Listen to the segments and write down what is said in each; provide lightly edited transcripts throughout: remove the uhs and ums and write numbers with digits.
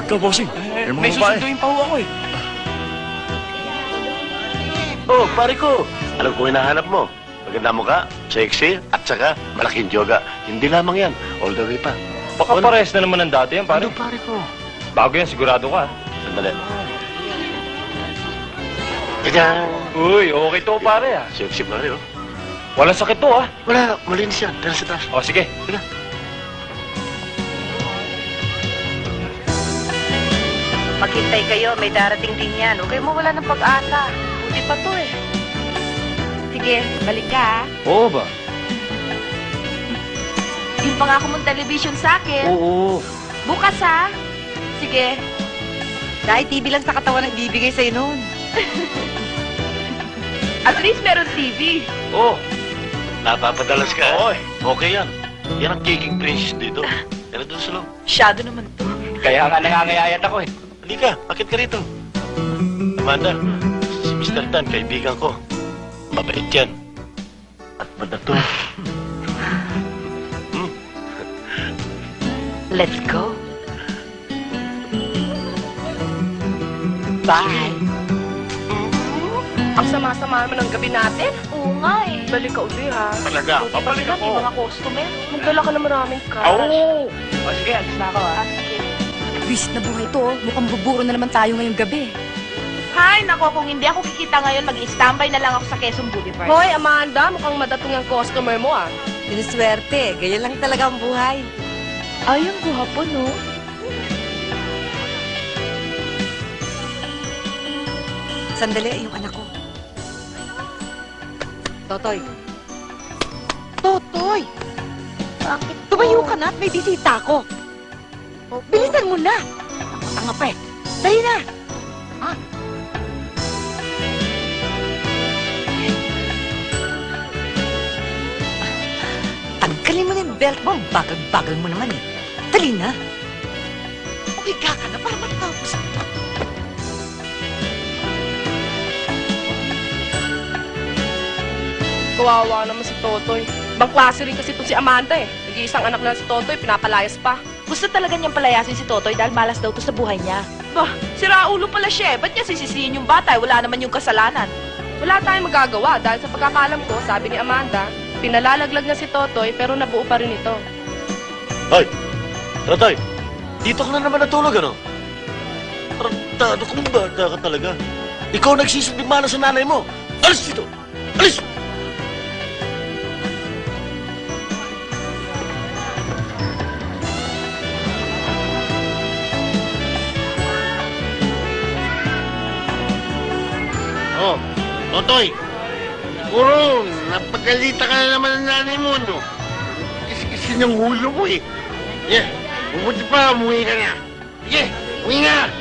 Ikaw, bossing. May susunduin pa ho ako eh. Oh, pare ko. Alam ko hinahanap mo. Maganda mo ka, sexy, at saka malaking yoga. Hindi lamang yan. All the way pa. Baka parehas na naman ng dati yan, pare. Ano, pare ko? Bago yan, sigurado ka. Sandali. Ganyan. Uy, okay to, pare, ah. Sexy, pare, oh. Walang sakit to, ah. Wala, malinis yan. Tara sa taas. O, sige. Sige. Maghintay kayo, may darating din yan. Huwag kayo mawala ng pag-asa. Buti pa to eh. Sige, balik ka ah. Oo ba? Yung pangako mong television sa akin. Oo. Bukas ha. Sige. Dahil TV lang sa katawan ang bibigay sa'yo noon. At least meron TV. Oh, napapadalas ka. Oo, eh. Okay yan. Yan ang kicking princess dito. Yan doon sa loob. Masyado naman to. Kaya nga nangangayayat ako, eh. Halika, akit ka rito. Amanda, si Mr. Dan, kaibigan ko. Mabait yan. At madato. Let's go. Bye. Ang sama-sama naman ng gabi natin. Oo nga eh. Balik ka uli, ha? Talaga, Papalik ako. May mga customer. Magdala ka na maraming cash. Oo. O, sige, alis na ako, ah. Wish na buhay to, oh. Mukhang buburo na naman tayo ngayong gabi. Hay, nako, kung hindi ako kikita ngayon, mag-i-standby na lang ako sa Quezon Boulevard. Hoy, Amanda, mukhang madatong yung customer mo, ah. Sinuswerte, ganyan lang talaga ang buhay. Ay, ang guwapo, no? Sandali, yung anak ko. Totoy. Totoy! Bakit Tumayo ka na at may bisita ko. Bilisan mo na! Tanga pa eh. Dali na! Ha? Tanggalin mo na yung belt mo. Bagal-bagal mo naman eh. Dali na! Umiga ka na para matapos. Kawawa naman si Totoy. Ibang klase rin kasi ito si Amanda, eh. Nag-iisang anak na si Totoy, pinapalayas pa. Gusto talaga niyang palayasin si Totoy dahil malas daw to sa buhay niya. Bah, sira ulo pala siya eh. Ba't niya sisisihin yung bata? Wala naman yung kasalanan. Wala tayong magagawa dahil sa pagkakalam ko, sabi ni Amanda, pinalalaglag na si Totoy pero nabuo pa rin ito. Hoy! Totoy! Dito ka na naman natulog, ano? Tarantado kong bata ka talaga. Ikaw nagsisindimana sa nanay mo. Alis dito! Alis! Oh, Totoy, siguro napagalita ka na naman ng nanay mo, no? Kasi ng hulo mo eh. Yeah, mabuti pa, umuwi ka na. Sige, umuwi na!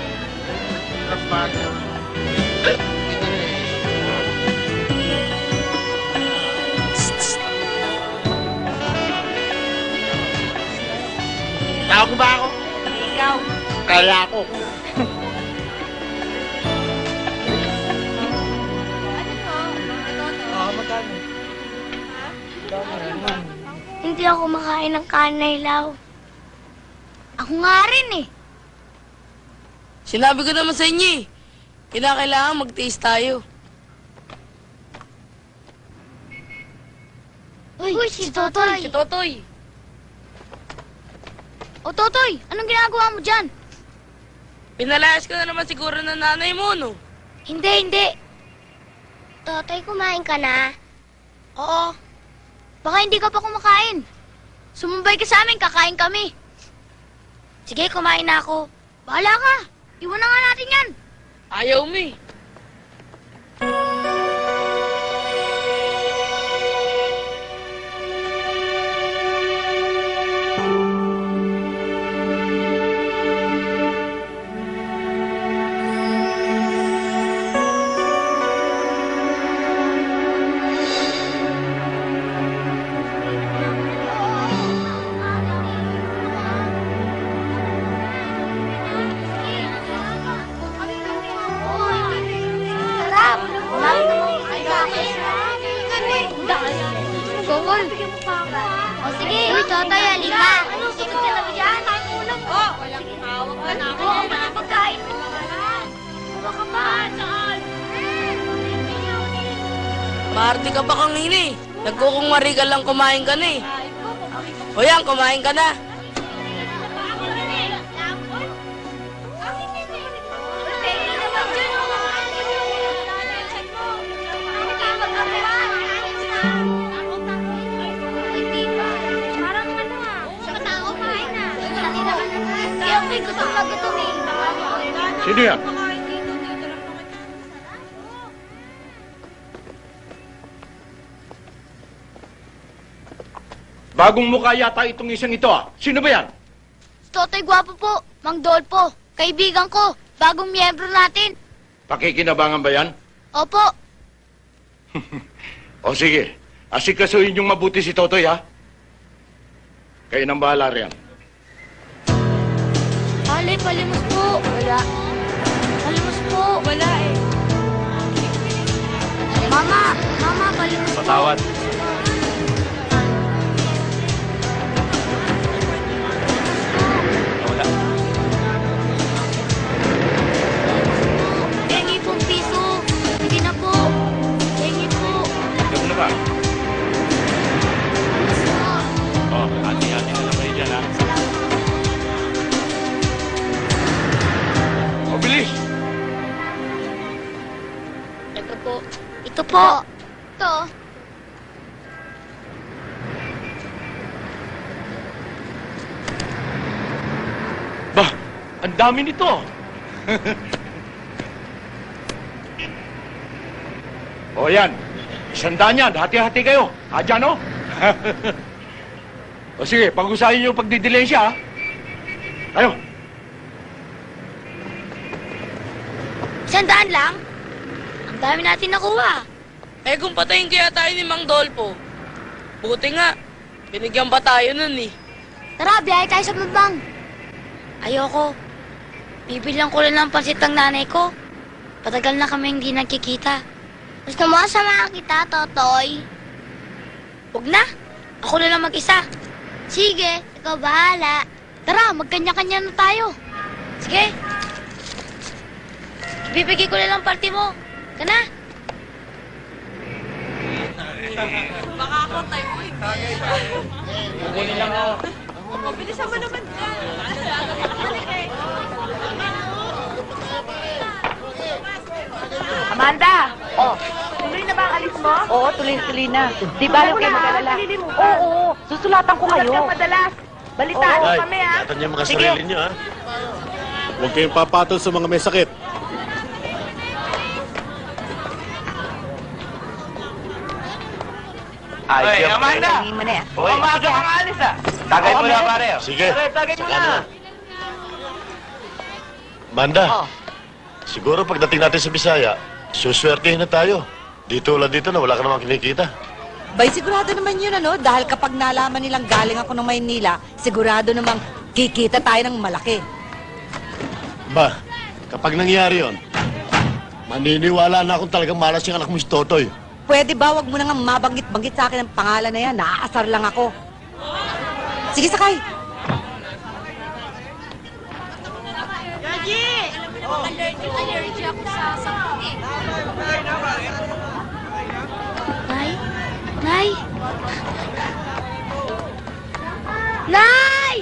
Tawag ba ako? Ikaw. Kala ko. Hindi ako makain ng kanin na hilaw. Ako nga rin eh. Sinabi ko naman sa inyo eh. Kailangan mag-taste tayo. Uy, si Totoy. Si Totoy. O Totoy, anong ginagawa mo dyan? Pinalayas ka na naman siguro ng nanay mo, no? Hindi. Totoy, kumain ka na? Oo. Baka hindi ka pa kumakain. Sumumbay ka sa amin, kakain kami. Sige, kumain na ako. Bahala ka. Iwan na nga natin yan. Ayaw mo eh. Sarap. Marami namang kain. Gol. O sige, Totoy, halika. Ano, sikat ka na ba dyan? Oh, walang tawag ka na ako. Maarte ka pa kanina eh. Nagkukungwari ka lang kumain ka na eh. O yan, kumain ka na. Sino yan? Bagong mukha yata itong isang ito ah. Sino ba yan? Totoy Gwapo po, Mang Dolpo, kaibigan ko, bagong miyembro natin. Pakikinabangan ba yan? Opo, O sige, asikasuhin yung mabuti si Totoy ha. Kayo nang bahala riyan. Alay, palimos po. Wala. Palimos po. Wala eh. Mama, palimos po. Patawad. Wala. Hingi pong piso. Sige na po. Hingi po. Ikaw na ba? Oh, hati-hati na lang kayo dyan ha. O, bilis! Ito po. Ito po. Ito. Bah, ang dami nito. O yan, 100 yan, hati-hati kayo. Adyan o. O sige, pag-usahin niyo yung pagdidilensya ha. Tayo. 100 lang? Ang dami natin nakuha. Eh kung patayin kaya tayo ni Mang Dolpo. Buti nga, binigyan pa tayo nun eh. Tara, biyahe tayo sa mabang. Ayoko. Bibilang ko lang ng pansit ang nanay ko. Patagal na kami hindi nagkikita. Gusto mo samahan kita, Totoy? Huwag na. Ako na lang mag-isa. Sige, ikaw bahala. Tara, magkanya-kanya na tayo. Sige. Ibibigay ko na lang party mo. Kana? Amanda! Oh, tuloy na ba ang alis mo? Oo, tuloy-tuloy na. Di ba kayo mag-alala? Oo, susulatan ko kayo. Sulat ka madalas. Balitaan mo Ay, kami, ha? ingatan niyo mga Sige. sarili niyo, ha? Huwag kayong papatol sa mga may sakit. Ay, Amanda! Tingin mo na yan. O, umaga ka alis ah. Tagay mo na pare. Sige, Tagay mo saka na. na. Manda, Oh. siguro pagdating natin sa Bisaya, suswertehin na tayo. Dito ulan dito na wala ka namang kinikita. Bay, sigurado naman yun, ano? Dahil kapag nalaman nilang galing ako ng Maynila, sigurado namang kikita tayo ng malaki. Ba, kapag nangyari yon, maniniwala na akong talagang malas yung anak mo si Totoy. Pwede ba wag mo na nga mabanggit-banggit sa akin ang pangalan na yan? Naaasar lang ako. Sige, sakay. Allergy ako sa sakit eh. Nay? Nay? Nay!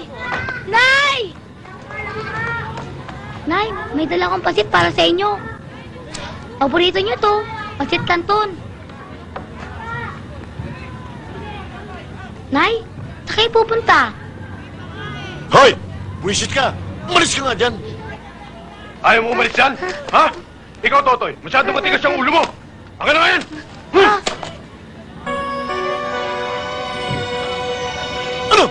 Nay! Nay, may dala akong pasit para sa inyo. Paborito nyo to, pasit canton. Nay, saan kayo pupunta? Hoy! Buisit ka! Umalis ka nga dyan! Ayaw mo umalis dyan? Ha? Ikaw, Totoy, masyado matigas ang ulo mo. Akin na nga yan! Ah, Ano?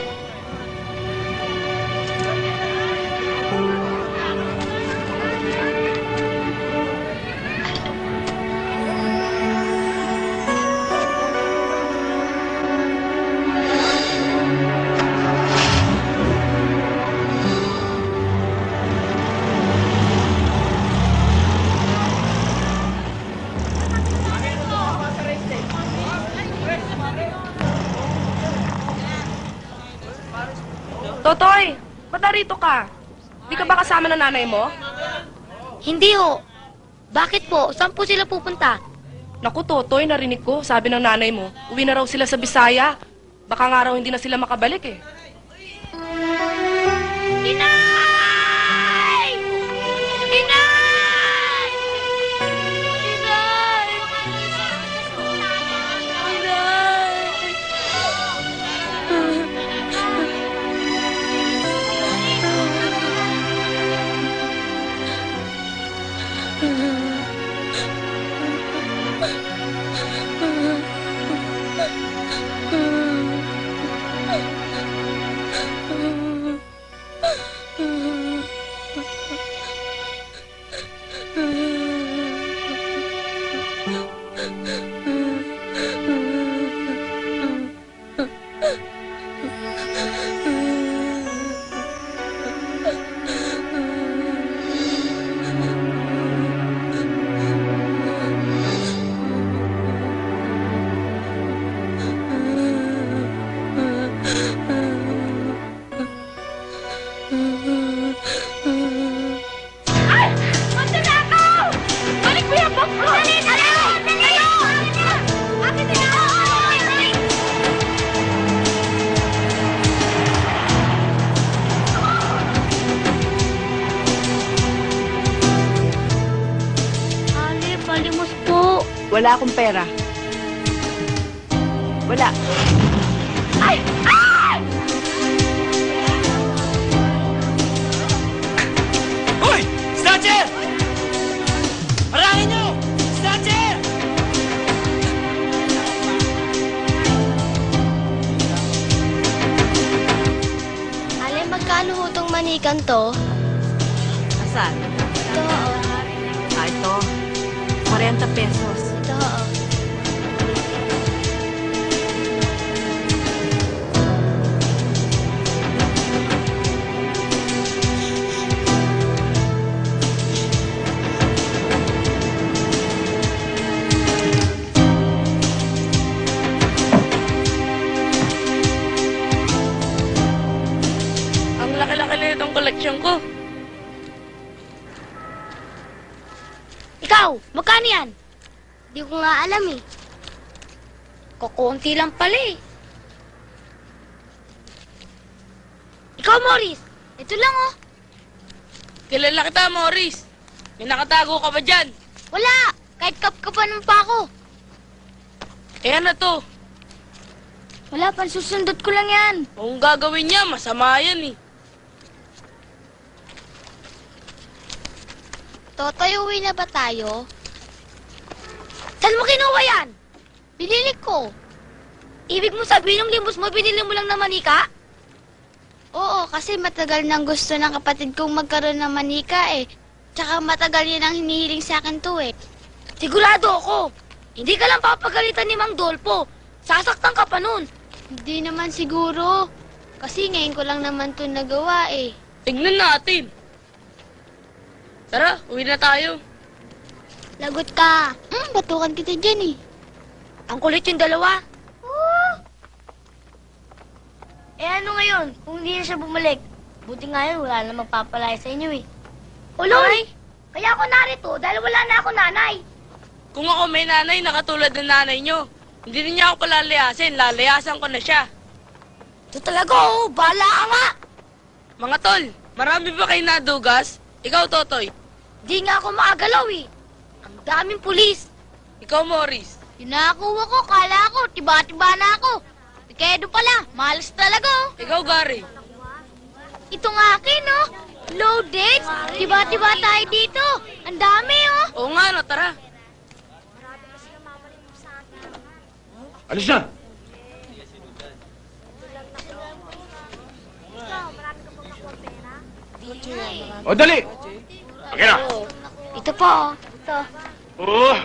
Totoy, ba't narito ka? Di ka ba kasama ng nanay mo? hindi ho. Bakit po? Saan po sila pupunta? Naku, Totoy, narinig ko. Sabi ng nanay mo, uwi na raw sila sa Bisaya. Baka nga raw hindi na sila makabalik eh. Inay! Inay! Inay! Ay! Magnanakaw! Balik mo yung box ko! Dali! Dali! Dali! Akin na ako! Ali, palimos po. Wala akong pera. Wala. Ay! Ay! Hoy! Snatcher! Harangin nyo! Snatcher! Ali, magkano ho tong manikan to? Asan? Ito, oo. Ito. 40 pesos. Ito, oo. Ang laki-laki na itong koleksyon ko. Ikaw, magkano yan? Di ko nga alam eh. Kukunti lang pala eh. Ikaw, Morris. Ito lang oh. Kilala kita, Morris. May nakatago ka ba dyan? Wala. Kahit kapkapanan pa ako. Eh ano to? Wala, pansusundot ko lang yan. Kung gagawin niya, masama yan eh. Totoy, uwi na ba tayo? Saan mo kinuha yan? Binili ko. Ibig mo sabihin ng limos mo, binili mo lang na manika? Oo, kasi matagal nang gusto ng kapatid kong magkaroon ng manika eh. Tsaka matagal yan ang hinihiling sa akin to eh. Sigurado ako. Hindi ka lang papagalitan ni Mang Dolpo. Sasaktan ka pa nun. Hindi naman siguro. Kasi ngayon ko lang naman to nagawa eh. Tignan natin. Tara, uwi na tayo. Lagot ka. Batukan kita dyan eh. Ang kulit yung dalawa. Eh ano ngayon, kung hindi na siya bumalik? Buti nga yun, wala na magpapalaya sa inyo eh. Uloy! Kaya ako narito dahil wala na ako nanay. Kung ako may nanay na katulad ng nanay nyo, hindi rin niya ako palalayasin. Lalayasan ko na siya. Ito talaga oh, bahala ka nga. Mga tol, marami ba kayo nadugas? Ikaw, Totoy. Di nga ako makagalaw eh. Ang daming pulis. Ikaw, Morris. Yung nakakuha ko, kala ko, tiba-tiba na ako. Kedo pala, malas talaga oh. Ikaw, Gary. Ito nga akin oh. Loaded. Tiba-tiba tayo dito. Ang dami oh. Oo nga, no, tara. Alis na! O, dali! Okay na! Ito po oh. Ito. Oh!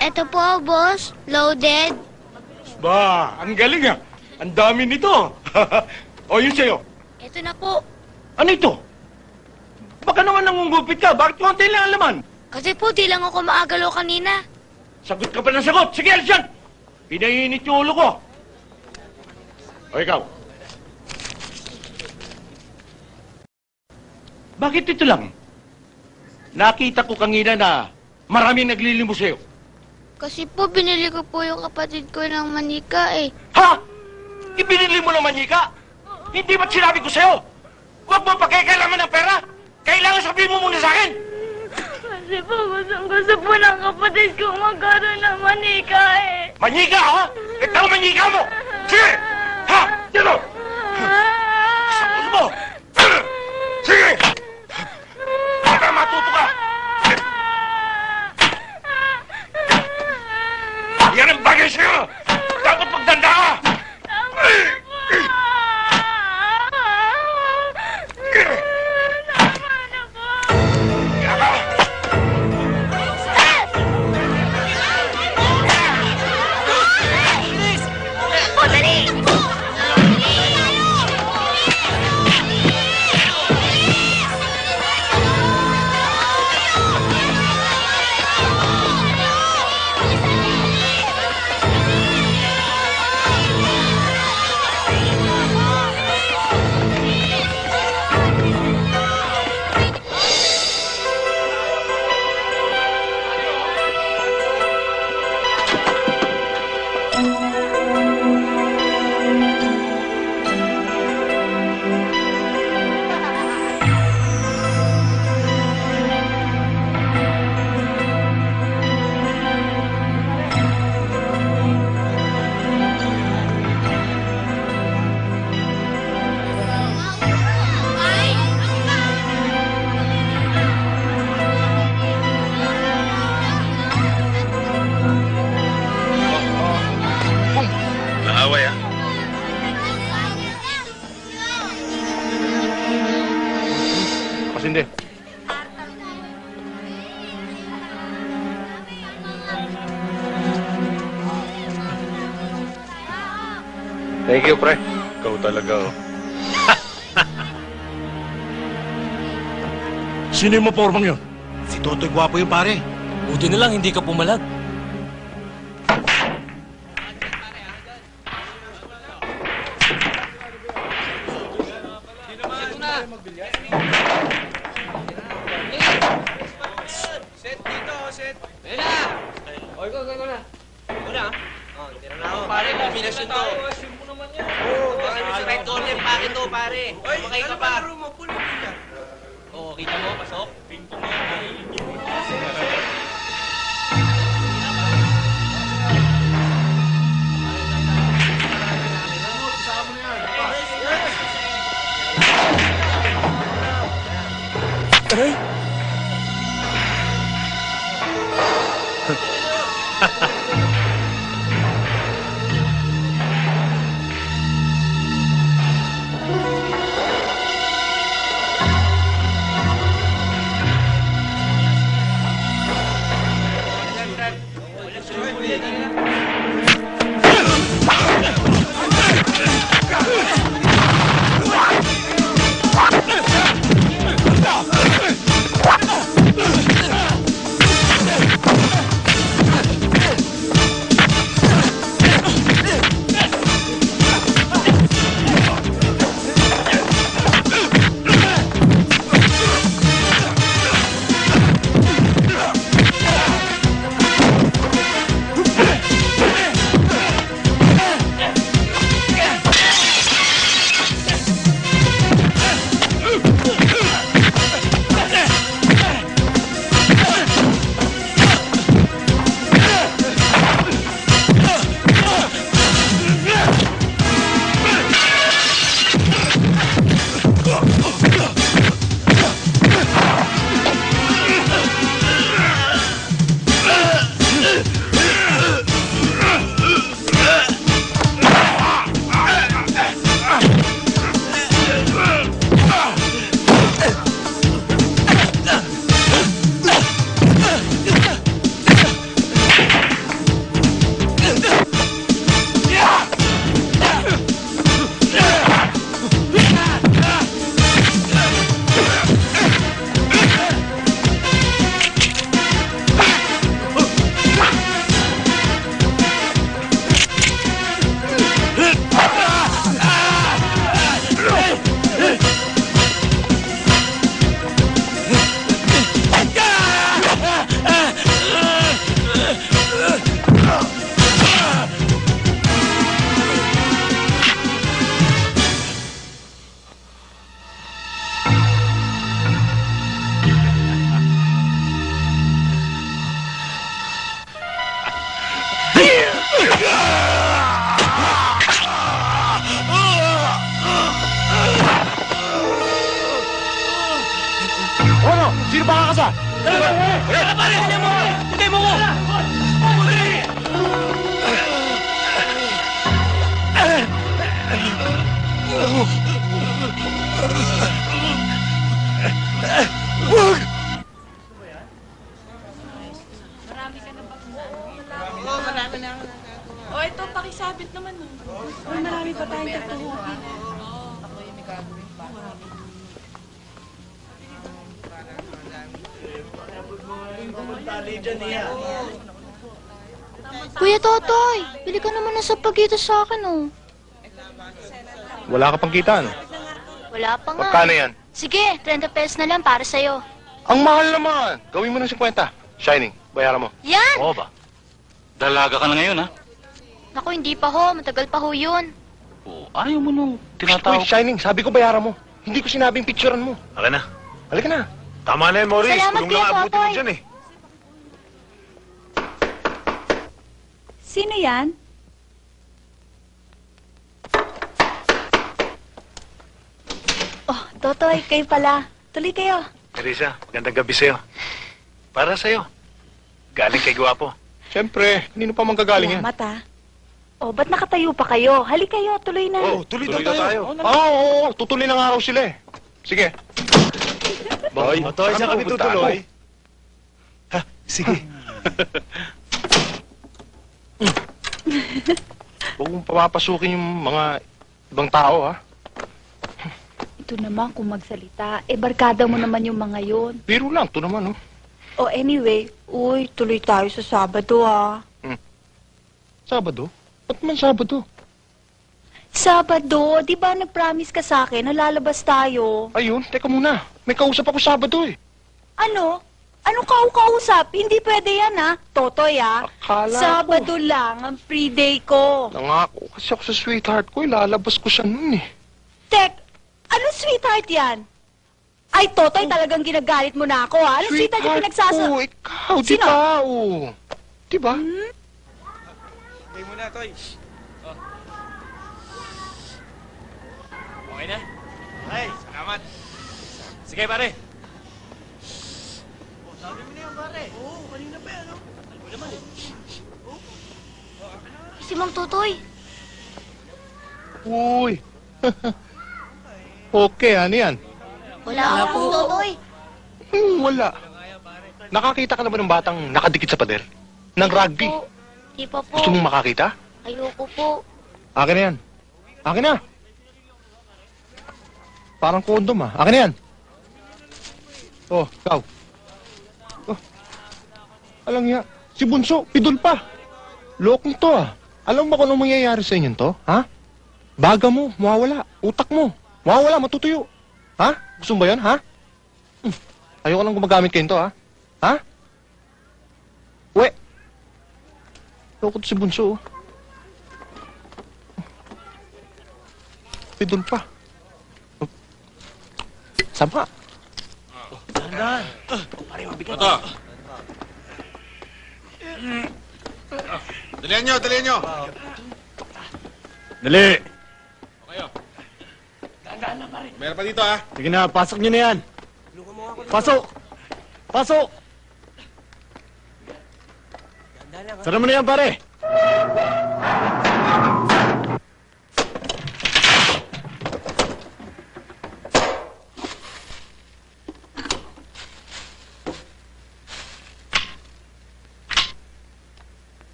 Ito po, boss. Loaded. Ba, ang galing ah! Ang dami nito! O, yun sa'yo. Ito na po. Ano ito? Baka naman nangungupit ka. Bakit konti lang ang laman? Kasi po, di lang ako maagalaw kanina. Sagot ka pa ng sagot. Sige, alis yan! Pinainit yung ulo ko. O, ikaw. Bakit ito lang? Nakita ko kanina na maraming naglilimos sa'yo. Kasi po, binili ko po yung kapatid ko ng manika eh. Ha? Ibinili mo ng manika? Hindi ba't sinabi ko sa'yo? Huwag mo pagkakailangan ng pera! Kailangan sabihin mo muna sa akin! Kasi po, gusto po ng kapatid ko magkaroon ng manika eh. Manika, ha? Ikaw manika mo! Sige! Ha? Dito! Sa ulo mo! Sige! Para matuto ka! Yan ang bagay sa'yo! Dapat magdanda ka! Naaway, ah. Kasi hindi. Thank you, pre. Ikaw talaga, oh. Sino yung mapormang yun? Si Totoy Gwapo yung pare. Buti na lang hindi ka pumalag. Pare, kombinasyon to. Oo, red corner, pake to, pare. Makay ka pa. Oo, kita mo, pasok. Aray! Ano? Sino ba kakasa? Tara, pare! Hintay mo ko! O, ito, pakisabit naman. Oh, marami pa tayong tatuhukin. Kuya Totoy, bili ka naman ng sapagitas sa akin, oh. Wala ka pang kitaan. Wala pa nga. Magkano yan? Sige, 30 pesos na lang para sa'yo. Ang mahal naman. Gawin mo ng 50. Shining, bayaran mo. Yan! Oo ba? Dalaga ka na ngayon, ha? Naku, hindi pa ho. Matagal pa ho yun. Oo, ayaw mo nung Uy, tinatawag. Shining, sabi ko bayaran mo. Hindi ko sinabing picturean mo. Akin na. Halika na. Tama na yan, Maurice. Salamat, Tulong lang Kuya abutin mo Totoy. dyan, eh. Sino yan? Oh, Totoy, kayo pala. Tuloy kayo. Teresa, magandang gabi sa'yo. Para sa'yo. Galing kay Gwapo. Siyempre, kanino pa manggagaling yan? Salamat, ah. Oh, ba't nakatayo pa kayo? Hali kayo, tuloy na. Oh, tuloy na tayo. Oo, tutuloy ng araw sila eh. Sige. Boy, Totoy, saan kami tutuloy? Ha, sige. Huwag mong papapasukin yung mga ibang tao, ha? Ito naman kung magsalita. Eh, barkada mo naman yung mga yun. Biro lang, ito naman, oh. Oh, anyway, uy, tuloy tayo sa Sabado, ah. Sabado? Ba't man Sabado? Sabado, di ba nag-promise ka sa akin na lalabas tayo? Ayun, teka muna. May kausap ako Sabado, eh. Ano? Anong kausap? Hindi pwede yan, ha? Totoy, ha? Akala Sabado lang ang free day ko. Nangako kasi ako sa sweetheart ko, ilalabas ko siya nun, eh. Tek, ano sweetheart yan? Ay, Totoy, talagang ginagalit mo na ako, ha? Ano sweetheart yung pinagsasa... ko, ikaw, di Sino? ba? Oh. Di ba? Hintay mo na, Toy. Okay na? Ay, salamat. Sige, pare. Sabi mo na yan, pare. Oo, kanina pa yan, no? Alam mo naman, eh. Si Mang Totoy. Uy. Okay, ano yan? Wala po. Mang Totoy. Wala. Nakakita ka naman ng batang nakadikit sa pader? Ng rugby? Di pa po. Gusto mong makakita? Ayoko po. Akin na yan. Akin na. Parang kondom, ah. Akin na yan. Oh, ikaw. Oh. Alam niya, si Bunso, pidol pa. Lokong to, ah. Alam mo ba kung anong mangyayari sa inyo to? Ha? Baga mo, mawawala. Utak mo, mawawala, matutuyo. Ha? Gusto mo ba yun, ha? Ayoko lang gumagamit kayo nito, ha? Ha? Uwe. Loko to si Bunso, oh. Pidol pa. Sama. Ito. Dalihan nyo, dalihan nyo. Dali! Meron pa dito, ha? Sige na, pasok nyo na yan. Pasok! Pasok! Sara mo na yan, pare.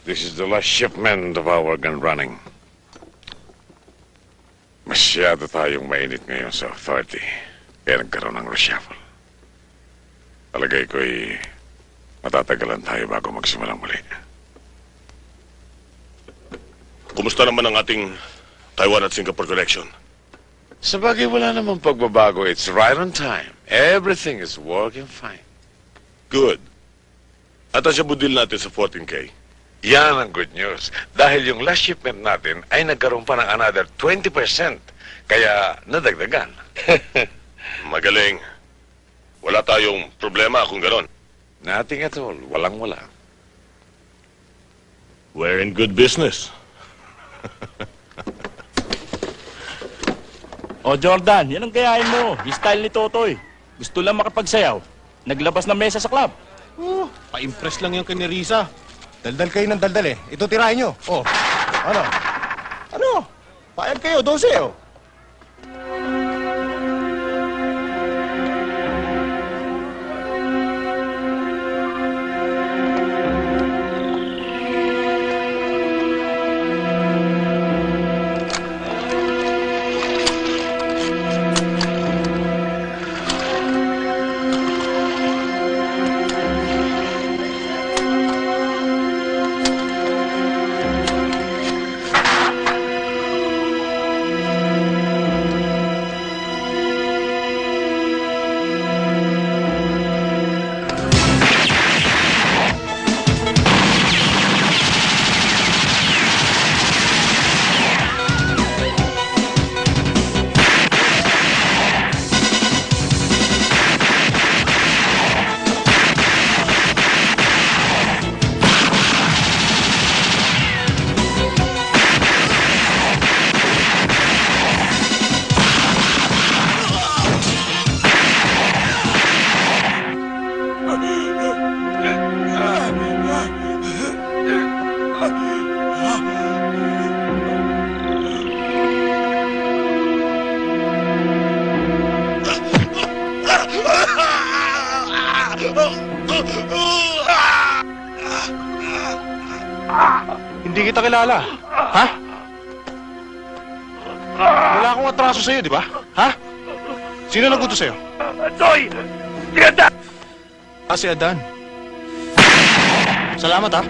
This is the last shipment of our gun running. Masyado tayong mainit ngayon sa authority. Kaya nagkaroon ng reshuffle. Palagay ko'y matatagalan tayo bago magsimulang muli. Kumusta naman ang ating Taiwan at Singapore connection? Sa bagay, wala namang pagbabago. It's right on time. Everything is working fine. Good. At ang sabudil natin sa 14K. Yan ang good news. Dahil yung last shipment natin ay nagkaroon pa ng another 20%. Kaya nadagdagan. Magaling. Wala tayong problema kung ganon. Nothing at all. Walang-wala. We're in good business. O Jordan, yan ang gayahin mo. Yung style ni Totoy. Gusto lang makapagsayaw. Naglabas ng mesa sa club. Pa-impress lang yung kay Risa. Daldal kayo ng daldal eh. Ito tirahin nyo. Oh, ano? Ano? Payag kayo, 12 oh. Hindi kita kilala. Ha? Wala akong atraso sa'yo, di ba? Ha? Sino nagutos sa'yo? Toy! Si Adan! Si Adan. Salamat, ha?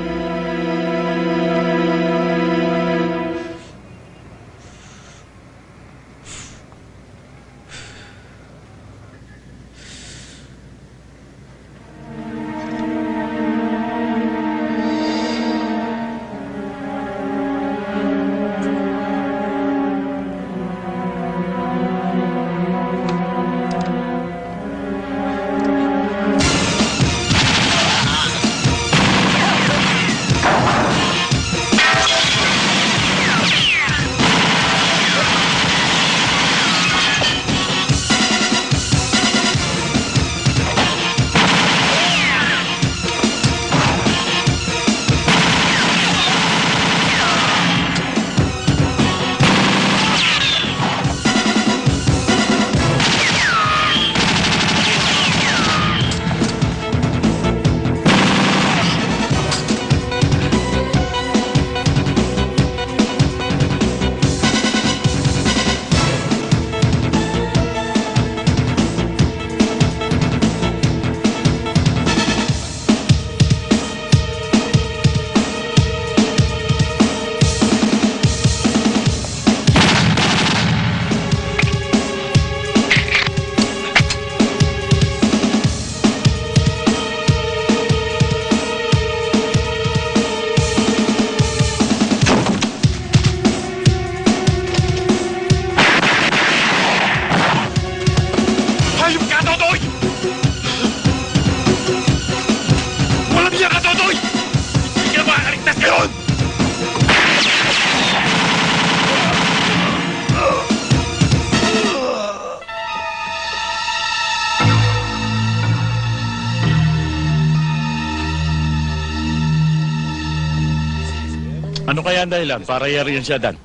Ano kaya ang dahilan para yariin si Adan?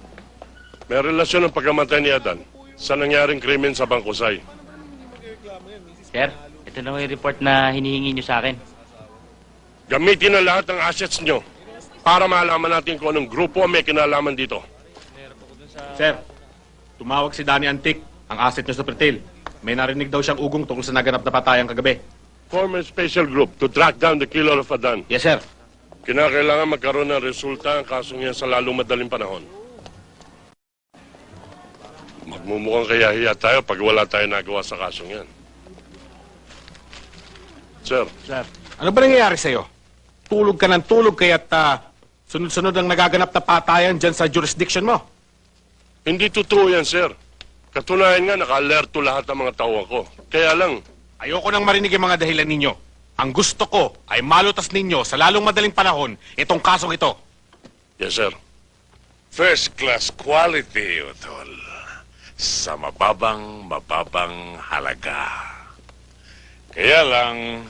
May relasyon ng pagkamatay ni Adan sa nangyaring krimen sa Bangkusay. Sir, ito na yung report na hinihingi nyo sa akin. Gamitin ang lahat ng assets nyo para malaman natin kung anong grupo ang may kinalaman dito. Sir, tumawag si Danny Antique, ang asset niya sa Pretil. May narinig daw siyang ugong tungkol sa naganap na patayang kagabi. Form a special group to track down the killer of Adan. Yes, sir. Kinakailangan magkaroon ng resulta ang kasong yan sa lalong madaling panahon. Magmumukhang kayahiya tayo pag wala tayo nagawa sa kasong yan. Sir. Sir. Ano ba nangyayari sa'yo? Tulog ka ng tulog kaya't sunod-sunod ang nagaganap na patayan dyan sa jurisdiction mo. Hindi totoo yan, sir. Katunayan nga, naka-alerto lahat ng mga tao ko. Kaya lang... Ayoko nang marinig yung mga dahilan ninyo. Ang gusto ko ay malutas ninyo sa lalong madaling panahon itong kasong ito. Yes, sir. First-class quality, Utol. sa mababang halaga. Kaya lang,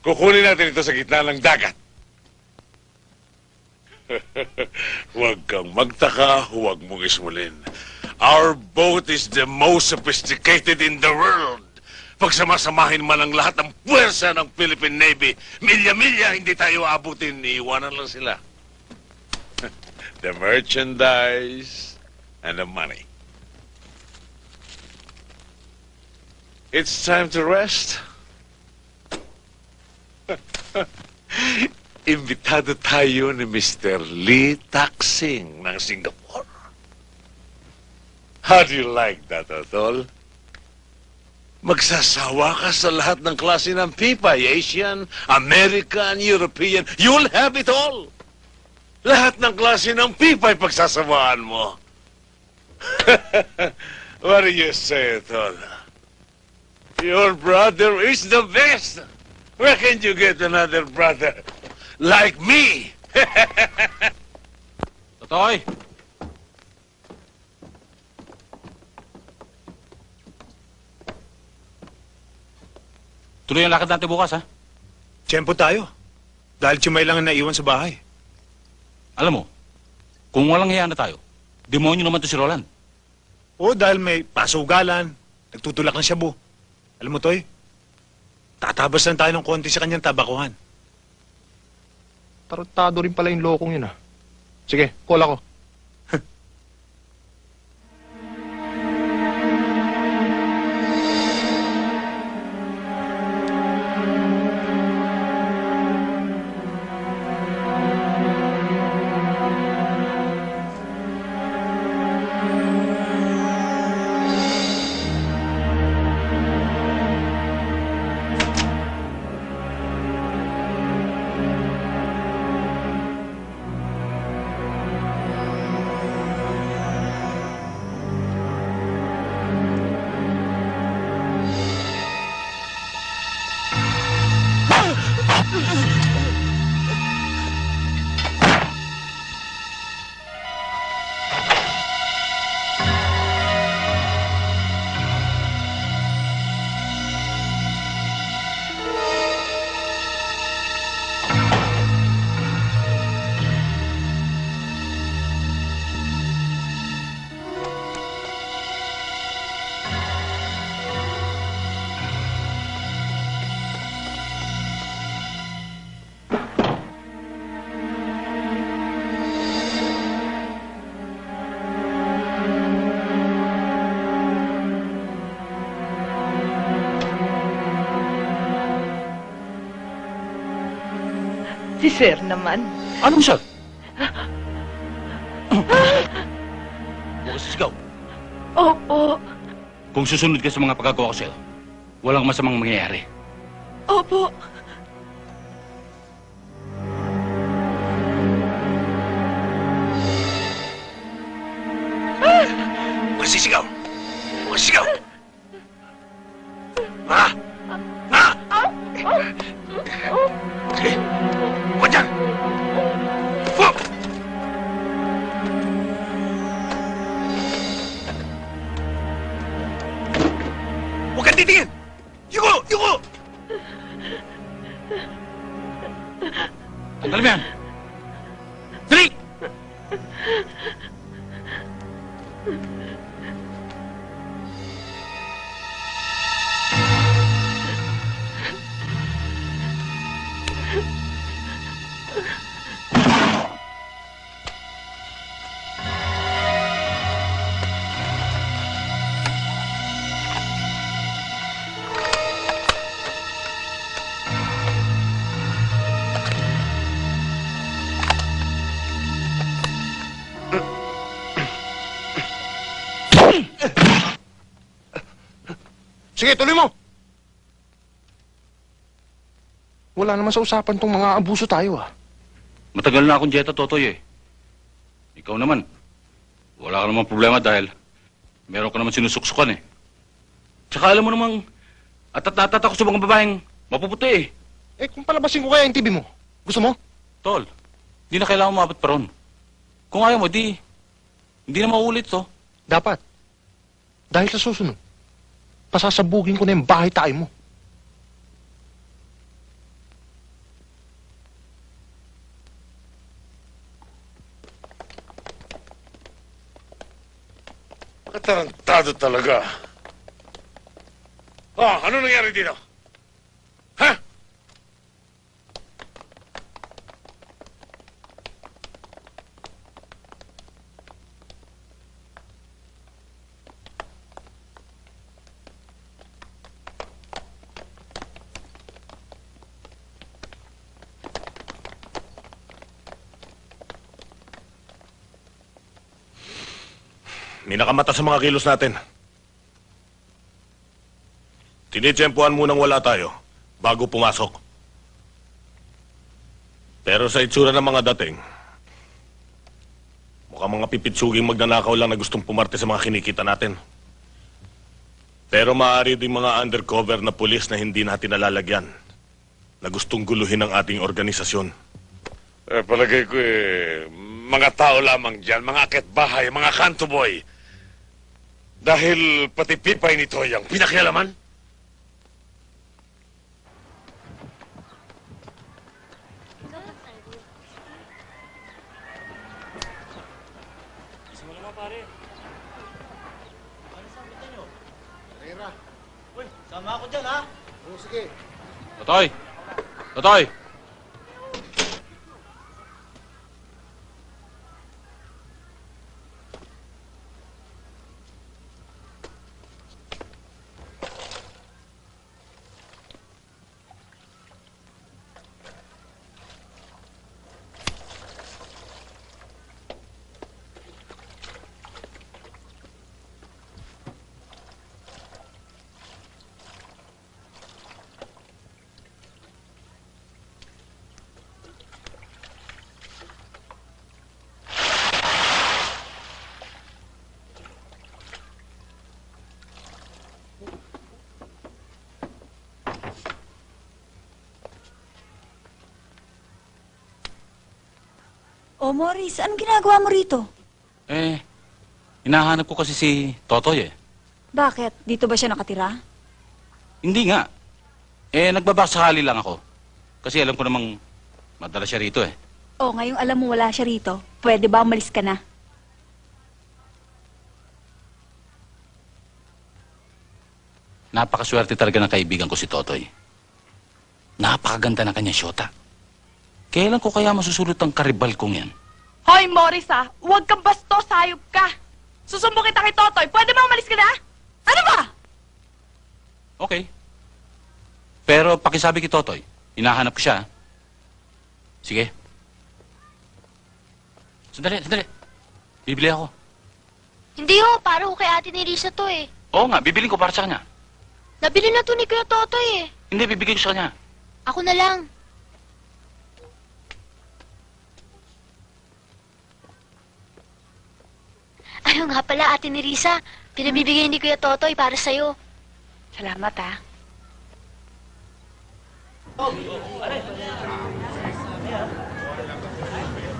kukunin natin ito sa gitna ng dagat. Huwag kang magtaka, huwag mong ismulin. Our boat is the most sophisticated in the world. Pag samasamahin man ang lahat ng puwersa ng Philippine Navy, milya-milya hindi tayo abutin, iiwanan lang sila. The merchandise and the money. It's time to rest. Imbitado tayo ni Mr. Lee Tak-sing ng Singapore. How do you like that, Atol? Magsasawa ka sa lahat ng klase ng pipay, Asian, American, European. You'll have it all. Lahat ng klase ng pipay pagsasawaan mo. What do you say, Atol? Your brother is the best. Where can you get another brother like me? Totoy! Tuloy ang lakad natin bukas, ha? Tiyempo tayo. Dahil Chimay lang ang naiwan sa bahay. Alam mo, kung walang hiya na tayo, demonyo naman to si Roland. Oo, dahil may pasugalan, nagtutulak ng shabu. Alam mo, Toy, tatabas lang tayo ng konti sa kanyang tabakuhan. Tarantado rin pala yung lokong yun, ah. Sige, call ako. Si Sir naman. Anong siya? Bukas sigaw. Opo. Kung susunod ka sa mga pagkagawa ko sa'yo, walang masamang mangyayari. Opo. Huwag sisigaw! Huwag sisigaw! Ha? Ha? Sige! Huwag dyan! Huwag! Huwag kang titingin! Yuko! Yuko! Tanggalin mo yan! Dali! Sige, tuloy mo! Wala naman sa usapan tong mga abuso tayo, ah. Matagal na akong Jetta, Totoy, eh. Ikaw naman, wala ka namang problema dahil meron ka naman sinusuksukan, eh. Tsaka alam mo namang atat ako sa mga babaeng mapuputi, eh. Eh, kung palabasin ko kaya yung TV mo, gusto mo? Tol, hindi na kailangan umabot pa ron. Kung ayaw mo, hindi na maulit to. Dapat. Dahil sa susunod, pasasabugin ko na yung bahay tayo mo. Katarantado talaga. Ano nangyari dito? Ha? May nakamata sa mga kilos natin. Tinitsempuhan munang wala tayo bago pumasok. Pero sa itsura ng mga dating, mukhang mga pipitsuging magnanakaw lang na gustong pumarte sa mga kinikita natin. Pero maaari din mga undercover na pulis na hindi natin nalalagyan, na gustong guluhin ang ating organisasyon. Palagay ko mga tao lamang dyan, mga akitbahay, mga kanto boy. Dahil pati pipay nito yung pinakialaman. Sama ako dyan, ha? Sige. Totoy! Totoy! Oh, Morris, anong ginagawa mo rito? Hinahanap ko kasi si Totoy eh. Bakit? Dito ba siya nakatira? Hindi nga. Nagbabasakali lang ako. Kasi alam ko namang madala siya rito eh. Oh, ngayong alam mo wala siya rito. Pwede ba umalis ka na? Napakaswerte talaga ng kaibigan ko si Totoy. Napakaganda ng kanyang syota. Kailan ko kaya masusulot ang karibal kong yan? Hoy, Morris, ha? Huwag kang bastos, hayop ka! Susumbo kita kay Totoy. Pwede ba umalis ka na? Ano ba? Okay. Pero pakisabi kay Totoy, hinahanap ko siya. Sige. Sandali. Bibili ako. Hindi ho, para ho kay ate ni Risa to eh. Oo nga, bibiling ko para sa kanya. Nabili na to ni Kuya Totoy eh. Hindi, bibigay ko sa kanya. Ako na lang. Ano nga pala, ate ni Risa, pinabibigay ni Kuya Totoy para sa'yo. Salamat, ha?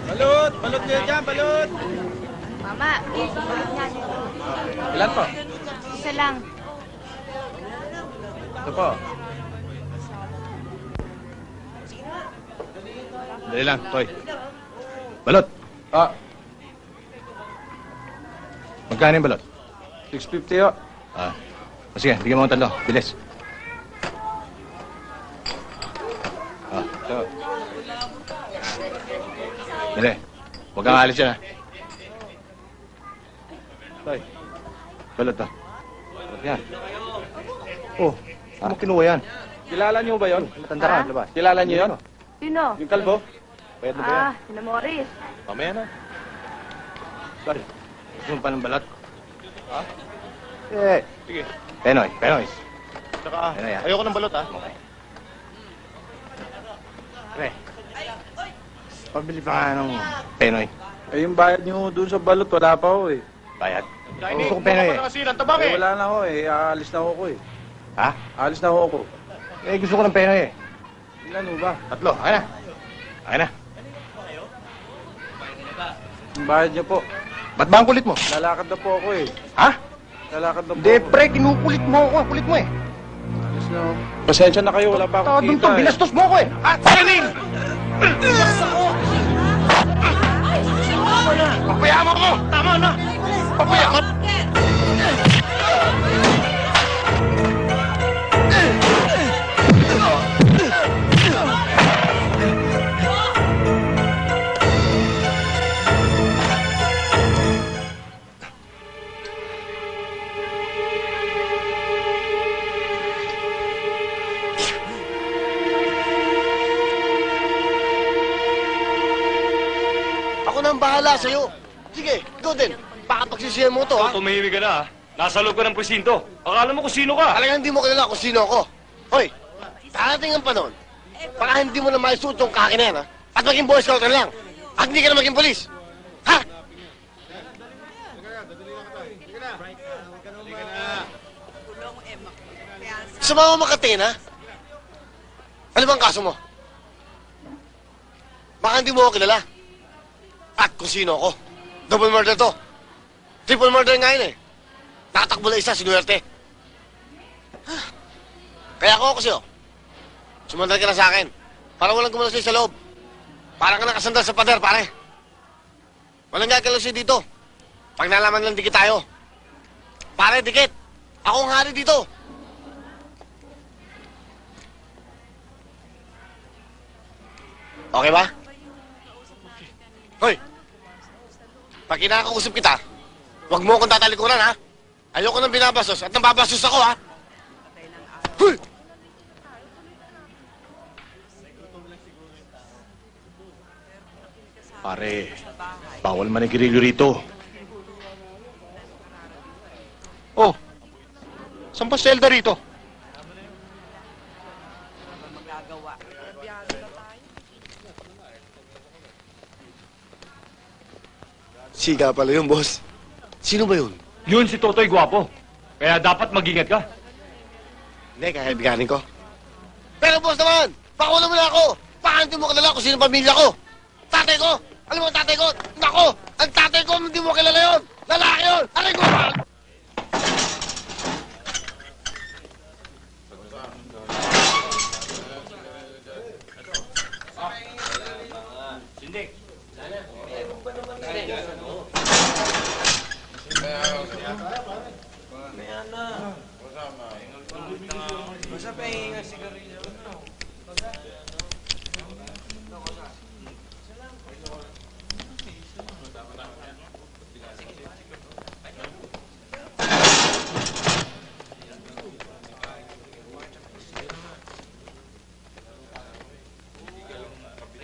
Balot! Balot kayo dyan, balot! Mama, Ilan po? isa lang. Ito po. Dali lang, Toy. Balot! Magkano yung balot? 650 ho. Sige, bigyan mo ng talo. Bilis. So, Dali. Huwag kang alis yan, ha? Toy. Balot to. Balot yan. Oh, saan mo kinuha yan? Kilala niyo ba yun? Matanda ka, labas. Kilala niyo yun? Sino? Yung kalbo? Bayad na ba yan? Sina Morris. Mamaya na. Sorry. Gusto mo pa ng balat? Ha? Sige. Penoy. Tsaka, Penoy, ha? ayoko ng balot, ha? Okay. Pre. Pabili pa nga ng Penoy. Yung bayad niyo doon sa balot, wala pa ho eh. Bayad? Gusto ko Penoy eh. Wala na ho eh, aalis na ho ko eh. Ha? Aalis na ho ako. Gusto ko ng Penoy eh. Ilan ho ba? 3. Akin na. Yung bayad niyo po. Ba't ba ang kulit mo? Lalakad na po ako eh. Ha? Lalakad na po. Hindi, pre, kinukulit mo ako. Kulit mo eh. Alis na ako. Pasensya na kayo, wala pa akong Doon kita to, binastos mo ako eh. At Saling! Papayaan mo ako! Tama na! Papayaan mo! Ako na ang bahala sa'yo. Sige, ikaw din. Baka pagsisiyan mo to, ha? Tumahimik ka na, ha? Nasa loob ka ng presinto. Akala mo kung sino ka. Talagang hindi mo kilala kung sino ako. Hoy, darating ang panahon. Baka hindi mo na maisuot yung kaki na yan, ha? At maging boy scout ka na lang. At hindi ka na maging polis. Ha? Sumama makatin, ha? Ano bang kaso mo? Baka hindi mo ako kilala. At kung sino ako. Double murder to. Triple murder nga yun eh. Nakatakbo na isa, sinuwerte. Kaya ako sa'yo. Sumandal ka na sa akin. Para walang gumalaw sa'yo sa loob. Para ka nakasandal sa pader, pare. Walang gagalaw sa'yo dito. Pag nalaman lang dikit tayo. Pare, dikit. Ako ang hari dito. Okay ba? Hoy! Pag kinakausap kita, huwag mo akong tatalikuran, ha? Ayoko nang binabasos at nababasos ako, ha? Hoy! Pare, bawal manigirilyo rito. Oh, saan pa selda rito? Siga pala yun, boss. Sino ba yun? Yun si Totoy Guwapo. Kaya dapat mag-ingat ka. Hindi, kakaibiganin ko. Pero boss naman, pakulo mo na ako. Baka hindi mo kilala kung sino pamilya ko. Tatay ko! Alam mo ang tatay ko? Nako! Ang tatay ko, hindi mo kilala yun! Lalaki yun! Aray ko!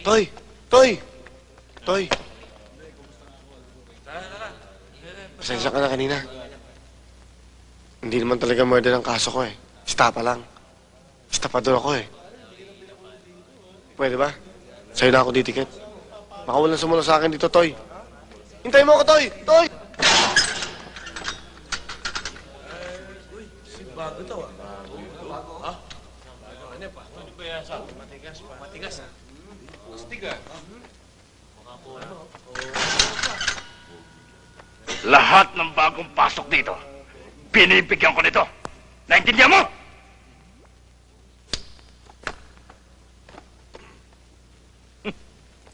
Toy! Toy! Toy! Pasensya ka na kanina. Hindi naman talaga murder ang kaso ko eh. Estapa lang. Estapador ako eh. Pwede ba? Sa'yo na ako ditikit. Baka walang sumunod sa akin dito, Toy. Hintayin mo ako, Toy! Toy! Bago to, ah. Ha? Ano pa? Ano ba yan sa? Matigas pa. Matigas, ha? Matigas. Lahat ng bagong pasok dito, pinipigyan ko nito. Naintindihan mo?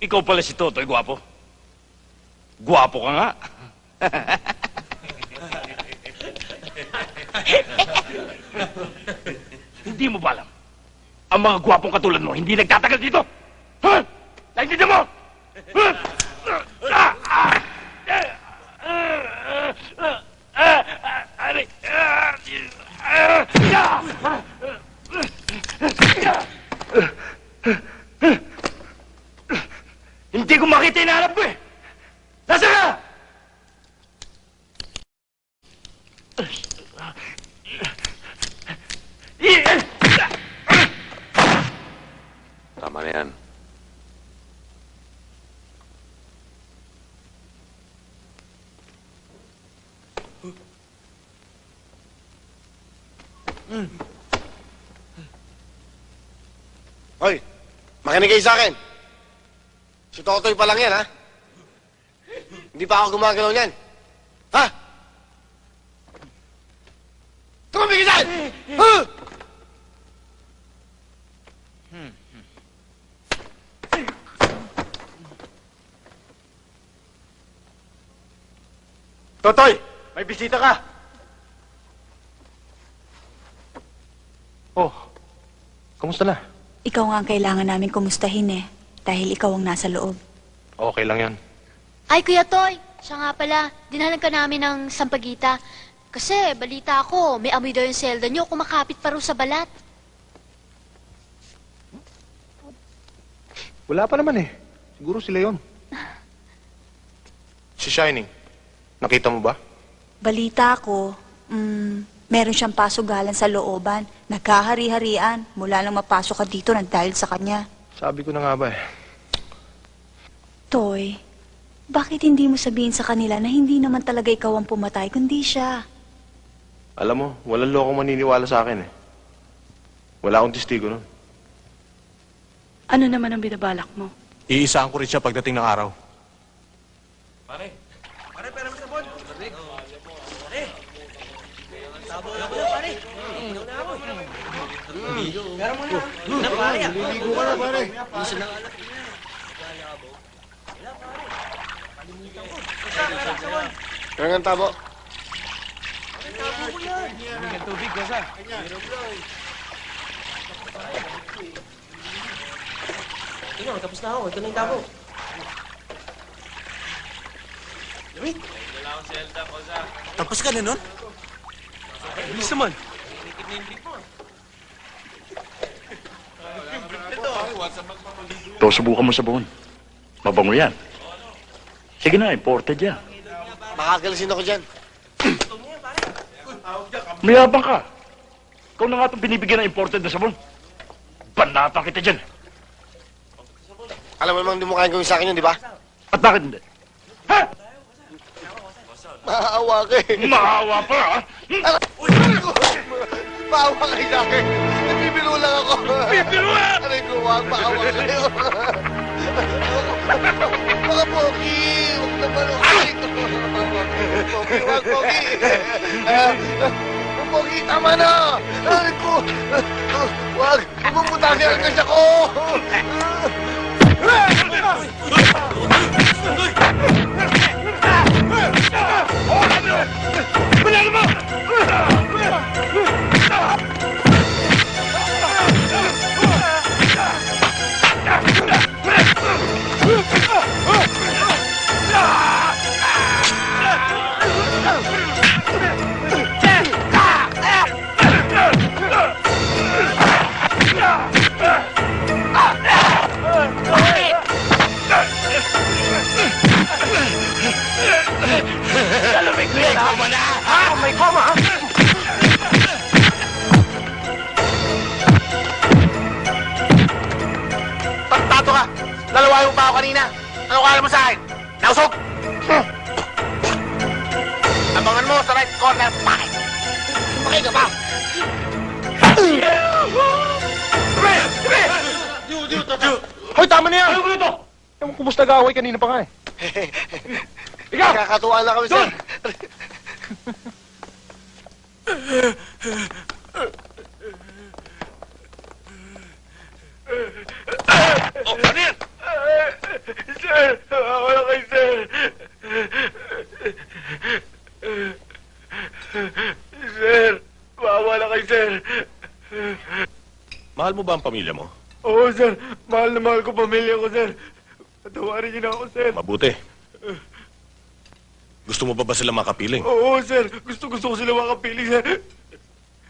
Ikaw pala si Totoy Guwapo. Guwapo ka nga. Hindi mo ba alam? Ang mga gwapong katulad mo, hindi nagtatagal dito! Ha? Naintindihan mo? Hindi ko makita hinahanap ko eh! Nasaan ka? Tama na yan. Hoy! Makinig kayo sa akin. Si Totoy pa lang yan, ha? Hindi pa ako gumagalaw niyan. Ha? tumamigil dyan! Huh? Totoy! May bisita ka! Oh, kamusta na? Ikaw nga ang kailangan namin kumustahin eh. Dahil ikaw ang nasa loob. Okay lang yan. Ay, Kuya Toy, siya nga pala, dinalan ka namin ng sampagita. Kasi, balita ko, may amoy daw yung selda nyo, kumakapit pa rin sa balat. Wala pa naman eh. Siguro sila yon. Si Shining, nakita mo ba? Balita ko, meron siyang pasugalan sa looban. Nagkahari-harian mula nang mapasok ka dito nang dahil sa kanya. Sabi ko na nga ba eh. Toy, bakit hindi mo sabihin sa kanila na hindi naman talaga ikaw ang pumatay, kundi siya? Alam mo, walang loko maniniwala sa akin eh. Wala akong testigo nun. Ano naman ang binabalak mo? Iisaan ko rin siya pagdating ng araw. Pare, pera mo sabon. Pare. Sabo na pare. Ikaw na ako. Pera mo na. Na pare. Liligo ka na, pare. Isa lang anak niya. Kaya nga tabo. Ang tubig ko sa. Tingnan, tapos na ako. Ito na yung tabo. Lamig. Tapos ka na nun? Bilis naman. Ito, subukan mo sabon. Mabango yan. Sige na, imported yan. Makakalasin ako dyan. Mayabang ka. Ikaw na nga itong binibigyan ng imported na sabon. Banatan kita dyan. Alam mo namang di mo kayang gawin sa akin yun, di ba? At bakit hindi? Ha? Maawa ka eh. Maawa pa, ha? Maawa kayo sa akin. Nagbibiro lang ako. Bibiro ha? Aray ko, wag maawa kayo. Mga Pogi! Huwag naman ako. Aray ko. Pogi, wag Pogi. Pogi, tama na. Aray ko. Wag. Bumutagi ang kasi ako. May koma, ha? Tato ka! Lalawahin mo pa ako kanina! Ano kala mo sa akin? Nausog! Abangan mo sa right corner, bakit? Bakit ka ba? Hoy, tama na yan! Ano ba ito? Ewan ko kumusta gaway kanina pa nga eh. Ikaw! Kakatuwa na kami, sir. Oh, ano yan? Sir! Wala kayo, sir! Sir! Wala kayo, sir! Mahal mo ba ang pamilya mo? Oo, sir. Mahal na mahal ko pamilya ko, sir. Patawarin niyo na ako, sir. Mabuti. Gusto mo ba sila makapiling? Oo, sir. Gusto ko sila makapiling, sir.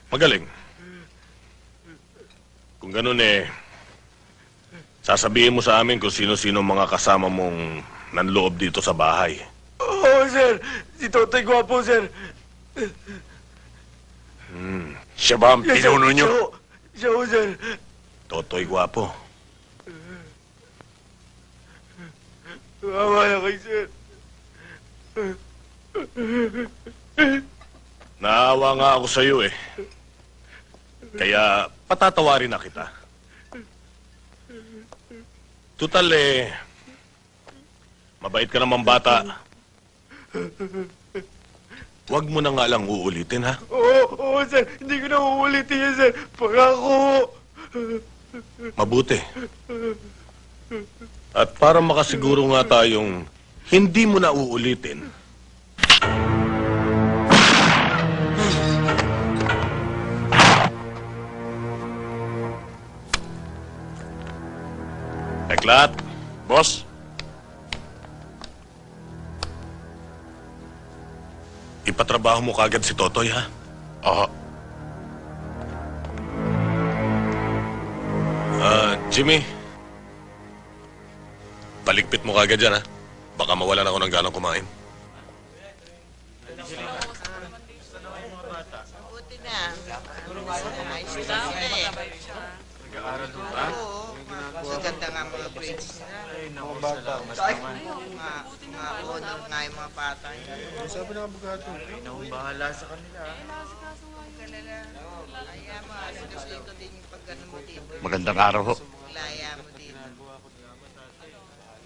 Magaling. Kung ganun sasabihin mo sa amin kung sino-sino mga kasama mong nanloob dito sa bahay. Oo, sir. Si Totoy Gwapo, sir. Siya ba ang pinuno nyo? Siya ho, sir. Totoy Gwapo. Wala kayo, sir. Naawa nga ako sa iyo Kaya patatawarin na kita. Tutal mabait ka naman bata. Huwag mo na nga lang uulitin, ha? Oo, sir. Hindi ko na uulitin yan, sir. Pangako. Mabuti. At para makasiguro nga tayong hindi mo na uulitin, Teklat, boss. Ipatrabaho mo kagad si Totoy, ha? Oo. Jimmy. Paligpit mo kagad yan, ha? Baka mawalan ako ng ganang kumain. Sa ganda nga mga grades na. Mga bata. Mga honor nga yung mga bata. Sabi ng abogado. Bahala sa kanila. Kaya mga sinusunod din yung paggano mo dito. Magandang araw ho. Laya mo dito.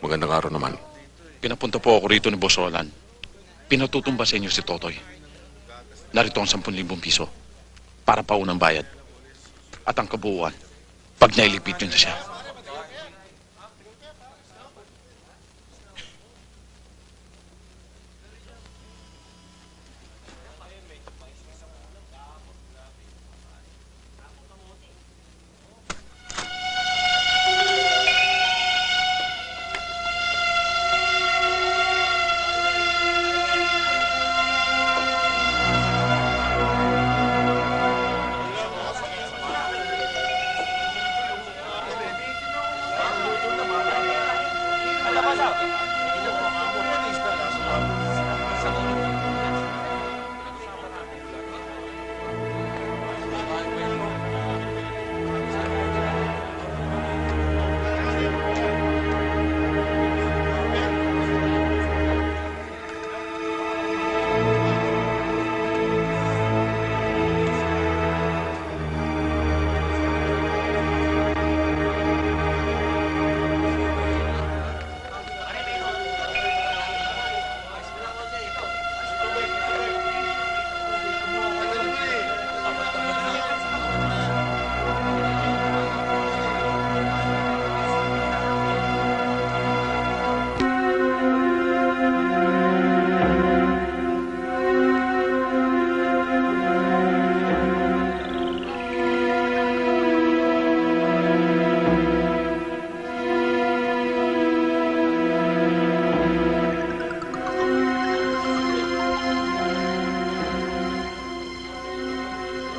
Magandang araw naman. Pinapunta po ako rito ni Boss Roland. Pinatutumba sa inyo si Totoy. Narito ang 10,000 piso para paunang bayad. At ang kabuuan, pag nailigpit nyo na siya.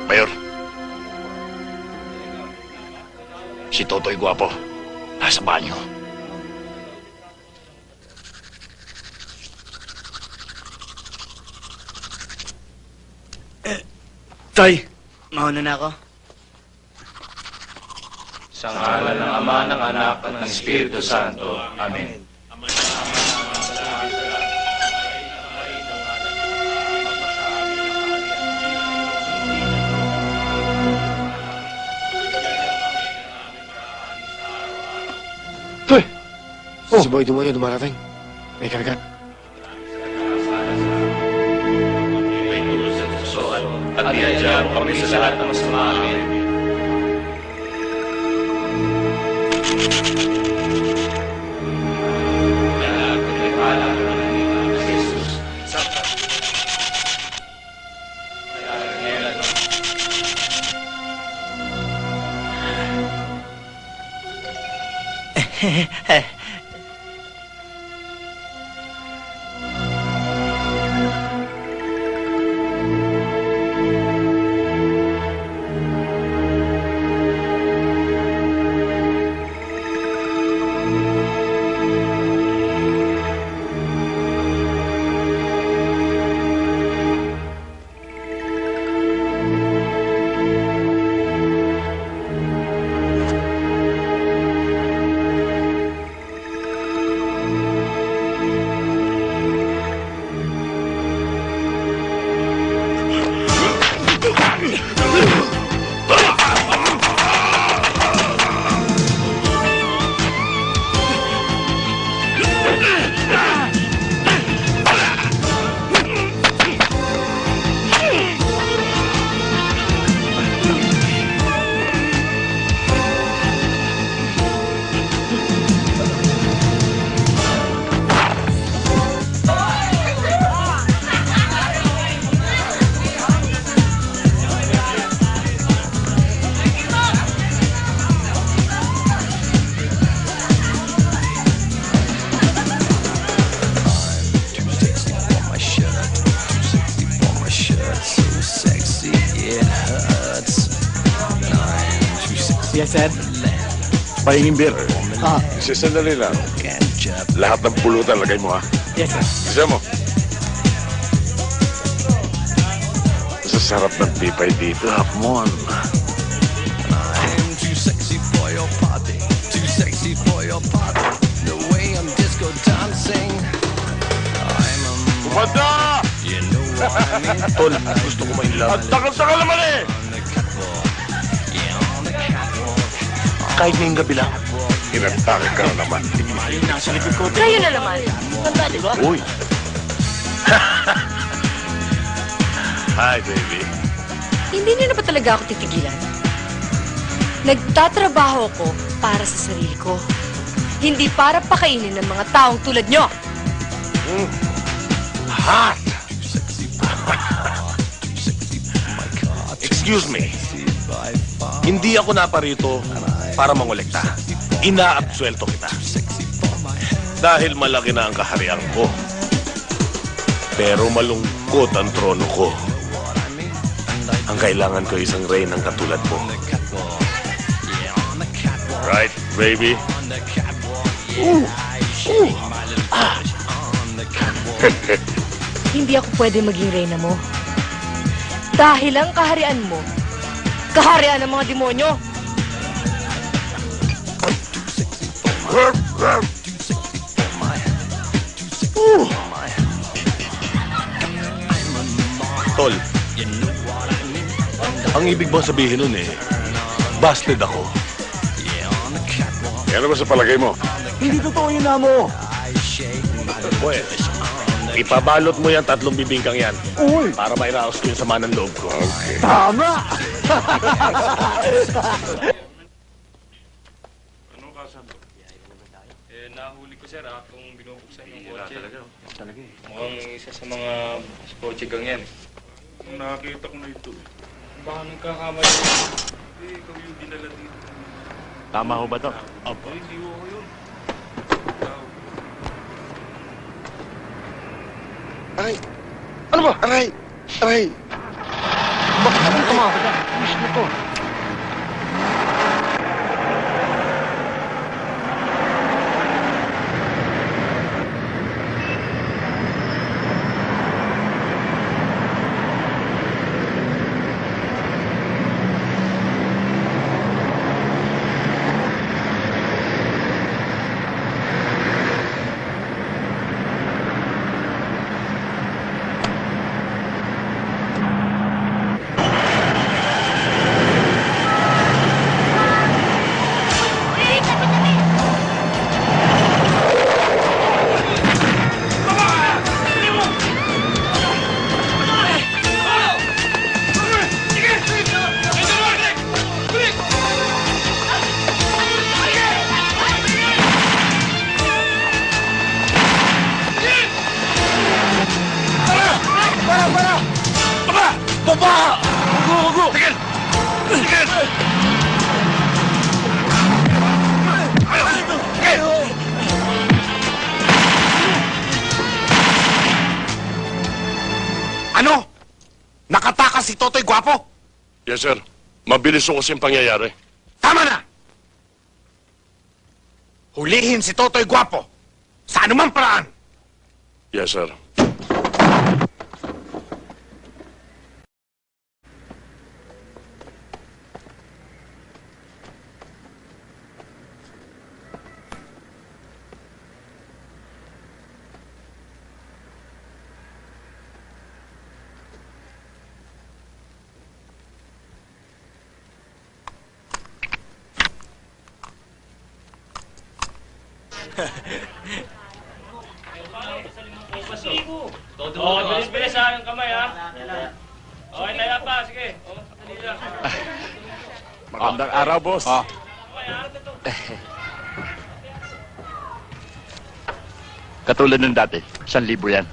Mayor. Si Totoy Guapo. Nasa banyo. Tay, mauna na ako. Sa ngalan ng Ama, ng Anak, at ng Espiritu Santo. Amen. Si Boy Dumoyo dumarating. May kargat. May tulog sa pusoan at iadya mo kami sa lahat ng masama. Amen. Yes, sir. Pahingin beer. Ah. Sandali lang. Lahat ng pulutan lagay mo, ha? Yes, sir. Isa mo. Masasarap ng pipay dito, hapmon. I'm too sexy for your party. Too sexy for your party. The way I'm disco dancing. I'm a Kumanda! You know what I mean? Tol, gusto ko mainlaman. Ang tagal-tagal naman eh! Kahit ngayong gabi lang. Inatake ka na naman. Yung nasa likod ko. Kayo na naman. Ganda, di ba? Uy! Hi, baby. Hindi niyo na ba talaga ako titigilan? Nagtatrabaho ko para sa sarili ko. Hindi para pakainin ng mga taong tulad nyo. Hot! Excuse me. Hindi ako naparito para mangolekta. Inaabsuelto kita. Dahil malaki na ang kaharian ko. Pero malungkot ang trono ko. Ang kailangan ko isang reynang katulad mo. Right, baby? Hindi ako pwede maging reyna mo. Dahil ang kaharian mo, kaharian ng mga demonyo. Tol, ang ibig mo sabihin nun eh, busted ako. Ano ba sa palagay mo? Hindi totoo yun, amo. Pues, ipabalot mo yan 3 bibingkang yan. Uy! Para mairaos ko yung sama ng loob ko. Okay. Tama! Nahuli ko sir, kung binubuksan yung kotse. Talaga. Mukhang isa sa mga kotse gang yan. Nakakita ko na ito. Baka nagkakamali. Ikaw yung dinala dito. Tama ho ba to? Opo. Hindi ko yun. Aray! Ano ba? Aray! Aray! Bakit naman tumawag ka? Miss mo to. Ano? Nakatakas si Totoy Gwapo? Yes, sir. Mabilis ko kasi yung pangyayari. Tama na! Hulihin si Totoy Gwapo sa anumang paraan! Yes, sir. Oh, bilis-bilis ha, yung kamay ha. Okay, taya pa, sige. Oh, dali lang. Magandang araw, boss. Katulad ng dati, 1,000 yan.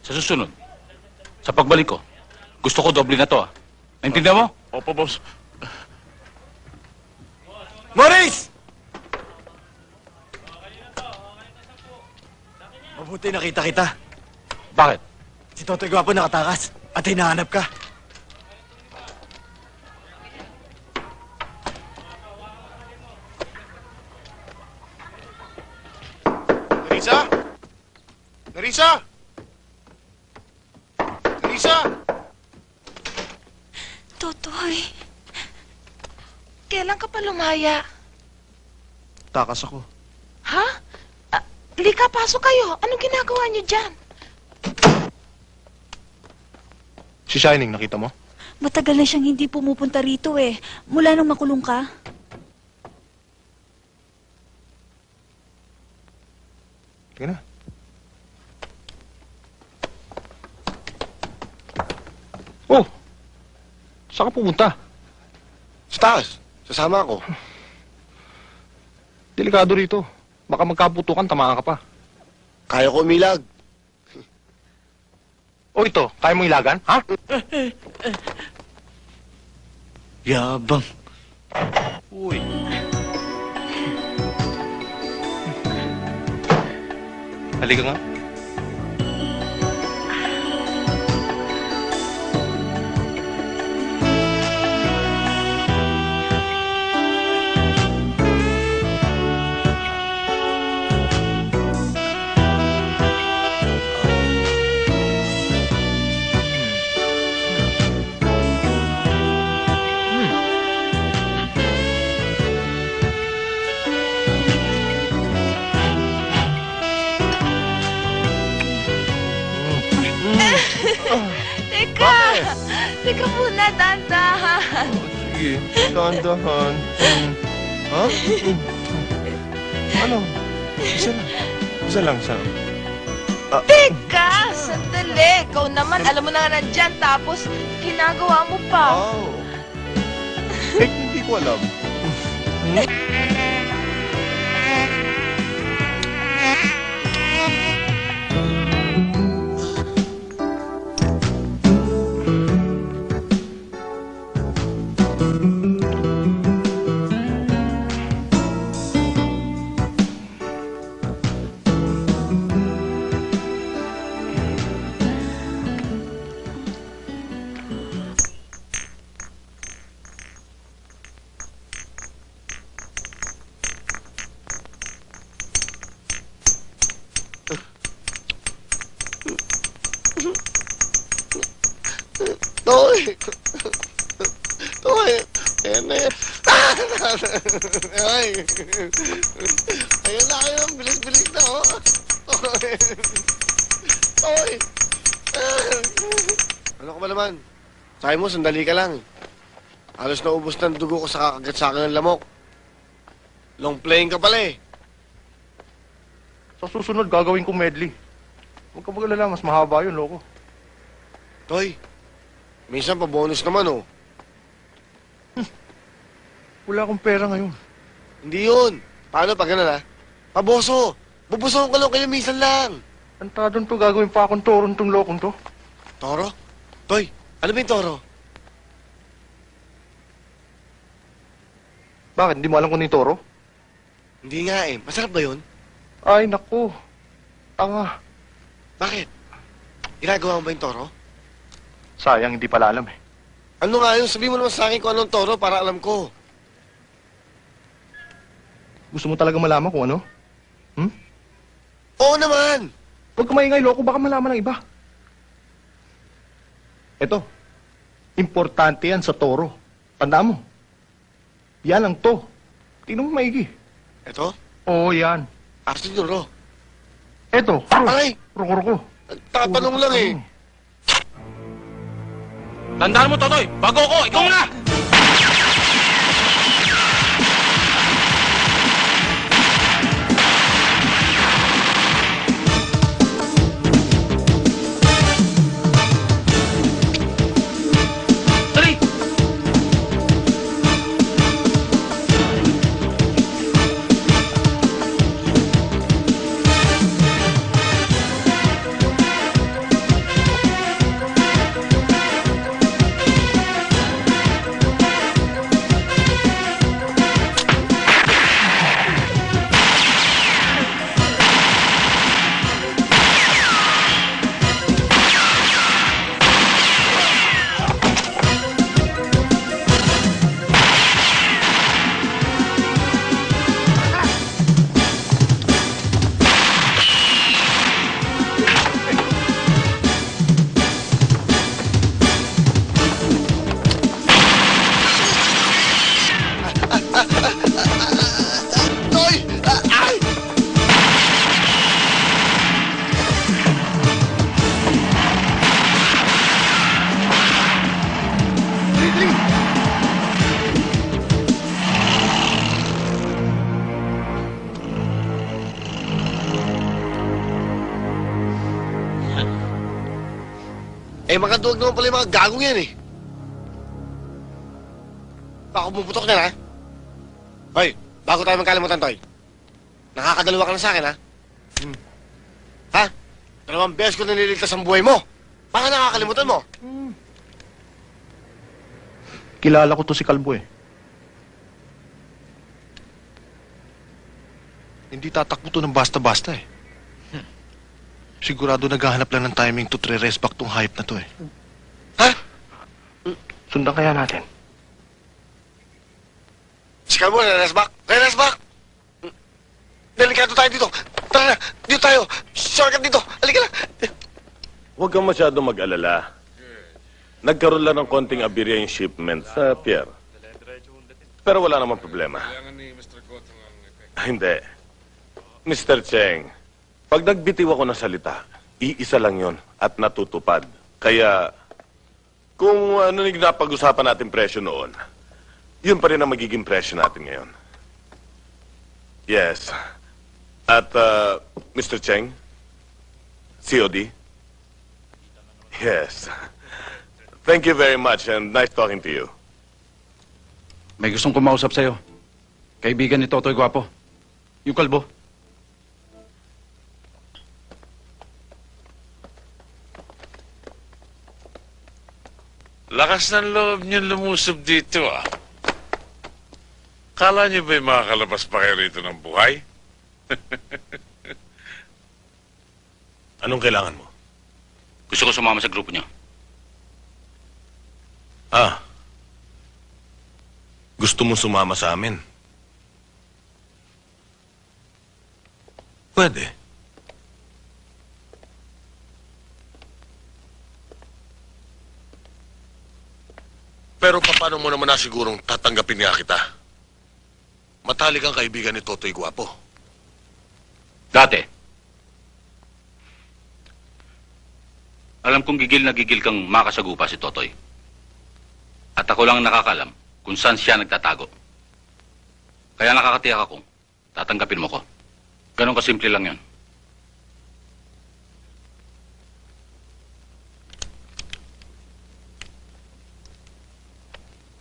Sa susunod, sa pagbalik ko, gusto ko doble na to, ah. Naintindihan mo? Opo, boss. Maurice! Mabuti nakita kita. Bakit? Si Totoy Gwapo nakatakas at hinahanap ka. Nerissa? Nerissa? Nerissa? Totoy, kailan ka pa lumaya? Takas ako. Ha? Lika, pasok kayo. Anong ginagawa niyo dyan? Si Shining, nakita mo? Matagal na siyang hindi pumupunta rito eh. Mula nung makulong ka. Sige na. Oh! Saan ka pumunta? Sa taas. Sasama ako. Delikado rito. Baka magkaputukan, tamaan ka pa. Kaya ko umilag. O ito, kaya mo ilagan? Ha? Yabang. Uy. Halika nga. Teka! Teka muna, dandahan. Sige, dahan-dahan. Ha? Ano? Isa lang. Isa lang, isa lang. Teka! Sandali! Ikaw naman, alam mo na nga nandyan, tapos ginagawa mo pa. Oh. Eh, hindi ko alam. Toy! Toy! Ayan na yan. Ay! Ayan na kayo. Bilis-bilis na, oh. Toy! Ano ka ba naman? Sabi mo, sandali ka lang. Halos naubos ng dugo ko sa kakagat sa akin ng lamok. Long playing ka pala eh. Sa susunod, gagawin ko medley. Huwag ka magalala, mas mahaba yun, loko. Toy, minsan pa bonus naman, oh. Wala akong pera ngayon. Hindi yun. Paano pag gano'n, ha? Paboso. Bubusohan ko lang kayo minsan lang. Antadon to, gagawin pa akong toron tong lokong to. Toro? Toy, ano ba yung toro? Bakit? Hindi mo alam kung ano yung toro? Hindi nga eh. Masarap ba yun? Ay, naku. Tanga. Bakit? Ginagawa mo ba yung toro? Sayang, hindi pala alam eh. Ano nga yun? Sabihin mo naman sa akin kung anong toro para alam ko. Gusto mo talaga malaman kung ano? Oo naman! Huwag ka maingay, loko. Baka malaman ng iba. Eto. Importante yan sa toro. Tandaan mo. Yan ang to. Tingnan mo maigi. Ito? Oo, yan. Arte toro. Eto. Ay! Ruko-ruko. Tatanong lang eh. Tandaan mo, Totoy! Bago ko! Ikaw na! Dali! Eh, mga duwag naman pala yung mga gagong yan eh. Baka pumuputok na, ha? Hoy, bago tayo magkalimutan, Toy. Nakakadalawa ka na sa akin, ha? Ha? 2 beses ko nililigtas ang buhay mo. Baka nakakalimutan mo. Kilala ko to si Kalbo eh. Hindi tatakbo to ng basta-basta eh. Sigurado naghahanap lang ng timing to tre-rest back tong hype na to eh. Ha? Sundan kaya natin. Si Calvo, re-rest back. Re-rest back. Delikado tayo dito. Tara na, dito tayo. Shortcut dito. Halika na. Huwag kang masyado mag-alala. Nagkaroon lang ng konting abirya yung shipment sa pier. Pero wala namang problema. Hindi. Mr. Cheng, pag nagbitiw ako ng salita, iisa lang yon at natutupad. Kaya, kung ano yung napag-usapan natin presyo noon, yun pa rin ang magiging presyo natin ngayon. Yes. At, Mr. Cheng, COD? Yes. Thank you very much and nice talking to you. May gustong kumausap sa'yo. Kaibigan ni Totoy Gwapo. Yung kalbo. Lakas ng loob niyo lumusob dito, ah. Kala niyo ba'y makakalabas pa kayo rito ng buhay? Anong kailangan mo? Gusto ko sumama sa grupo niyo. Gusto mo sumama sa amin? Pwede. Pero paano mo naman nasigurong tatanggapin nga kita? Matalik ang kaibigan ni Totoy Gwapo. Dati. Alam kong gigil na gigil kang makasagupa si Totoy. At ako lang ang nakakalam kung saan siya nagtatago. Kaya nakakatiyak akong tatanggapin mo ko. Ganon kasimple lang yon.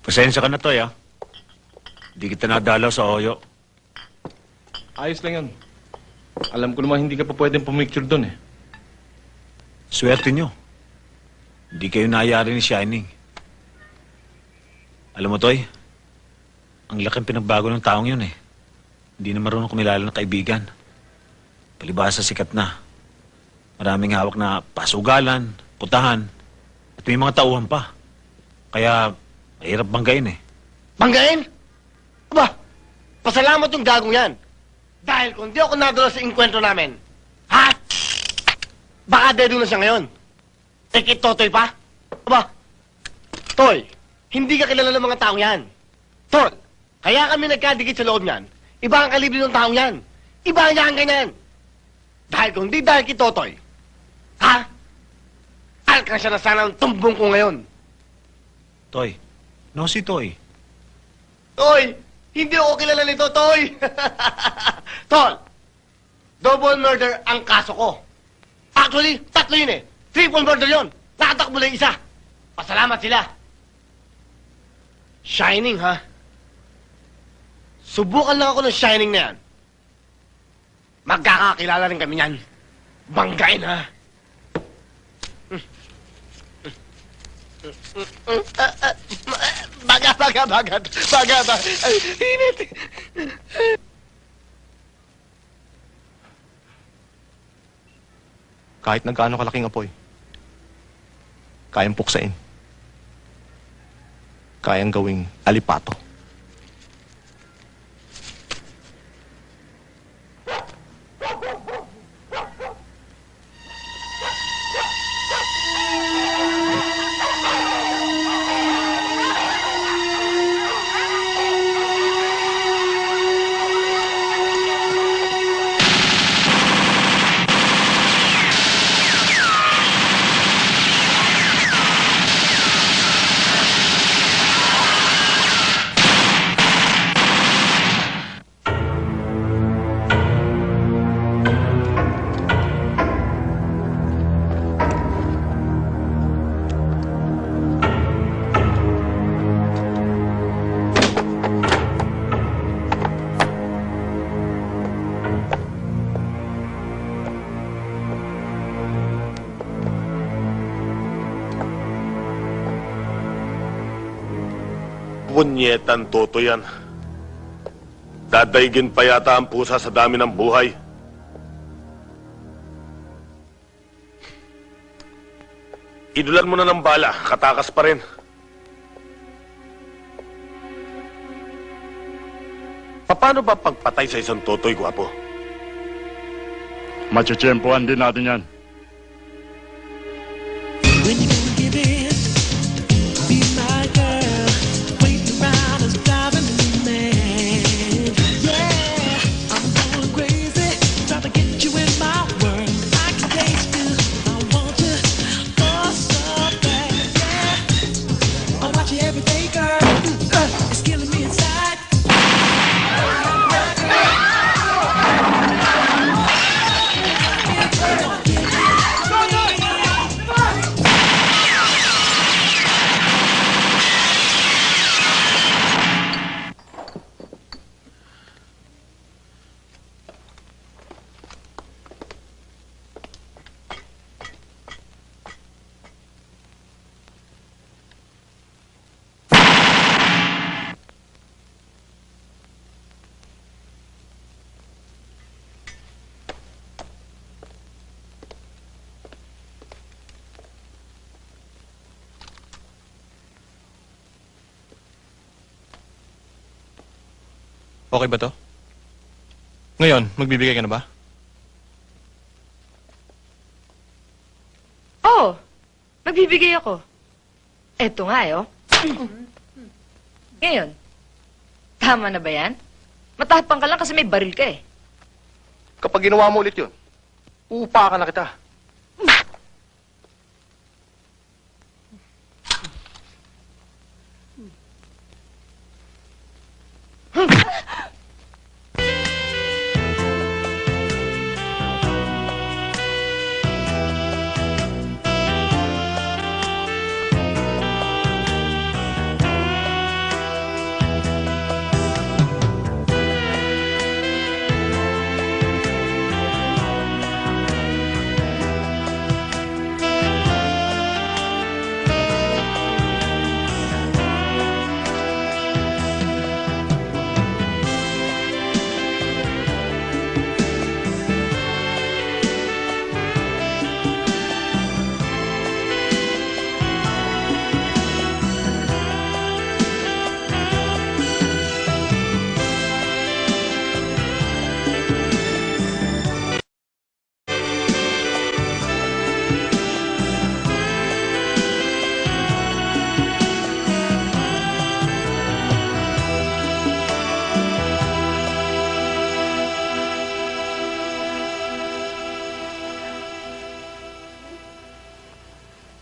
Pasensya ka na, Toy, ah. Hindi kita nadalaw sa Oyo. Ayos lang yan. Alam ko naman hindi ka pa pwedeng pumicture doon eh. Swerte nyo. Hindi kayo nayari ni Shining. Alam mo, Toy, ang laking pinagbago ng taong yun eh. Hindi na marunong kumilala ng kaibigan. Palibhasa sikat na. Maraming hawak na pasugalan, putahan, at may mga tauhan pa. Kaya mahirap banggain eh. Banggain? Aba, pasalamat yung gagong yan. Dahil kung di ako nadala sa inkwentro namin, ha? Baka dedo na siya ngayon. Eh, kay Totoy pa? Aba, Toy, hindi ka kilala ng mga taong yan. Tol, kaya kami nagkadikit sa loob niyan. Iba ang kalibre ng taong yan. Iba ang yan ganyan. Dahil kung di dahil kay Totoy, ha? Alkan siya na sana ang tumbong ko ngayon. Toy, no si Toy. Toy, hindi ako kilala nito, Toy. Tol, double murder ang kaso ko. Actually, 3 yun eh. Triple murder yun. Nakatakbo lang isa. Pasalamat sila. Shining, ha? Subukan lang ako ng Shining na yan. Magkakakilala rin kami yan. Banggain, ha? Baga. Ay, init. Kahit ng gaano kalaking apoy, kayang puksain. Kayang gawing alipato. Punyetan toto yan. Dadaigin pa yata ang pusa sa dami ng buhay. Idulan mo na ng bala, katakas pa rin. Paano ba pagpatay sa isang totoy, gwapo? Machechempohan din natin yan. Okay ba to? Ngayon, magbibigay ka na ba? Oo, magbibigay ako. Eto nga eh, oh. Ngayon, tama na ba yan? Matapang ka lang kasi may baril ka eh. Kapag ginawa mo ulit yun, uupa ka na kita.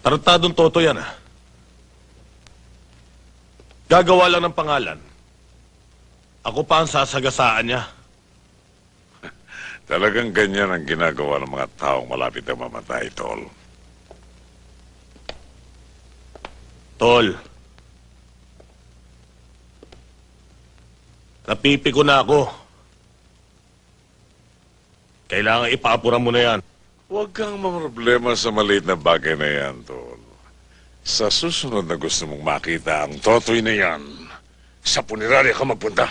Tarantadong toto yan, ah. Gagawa lang ng pangalan. Ako pa ang sasagasaan niya. Talagang ganyan ang ginagawa ng mga taong malapit na mamatay, Tol. Tol. Napipi ko na ako. Kailangan ipaapuran mo na yan. Huwag kang mamroblema sa maliit na bagay na yan, Tol. Sa susunod na gusto mong makita ang totoy na yan, sa punerarya ka magpunta.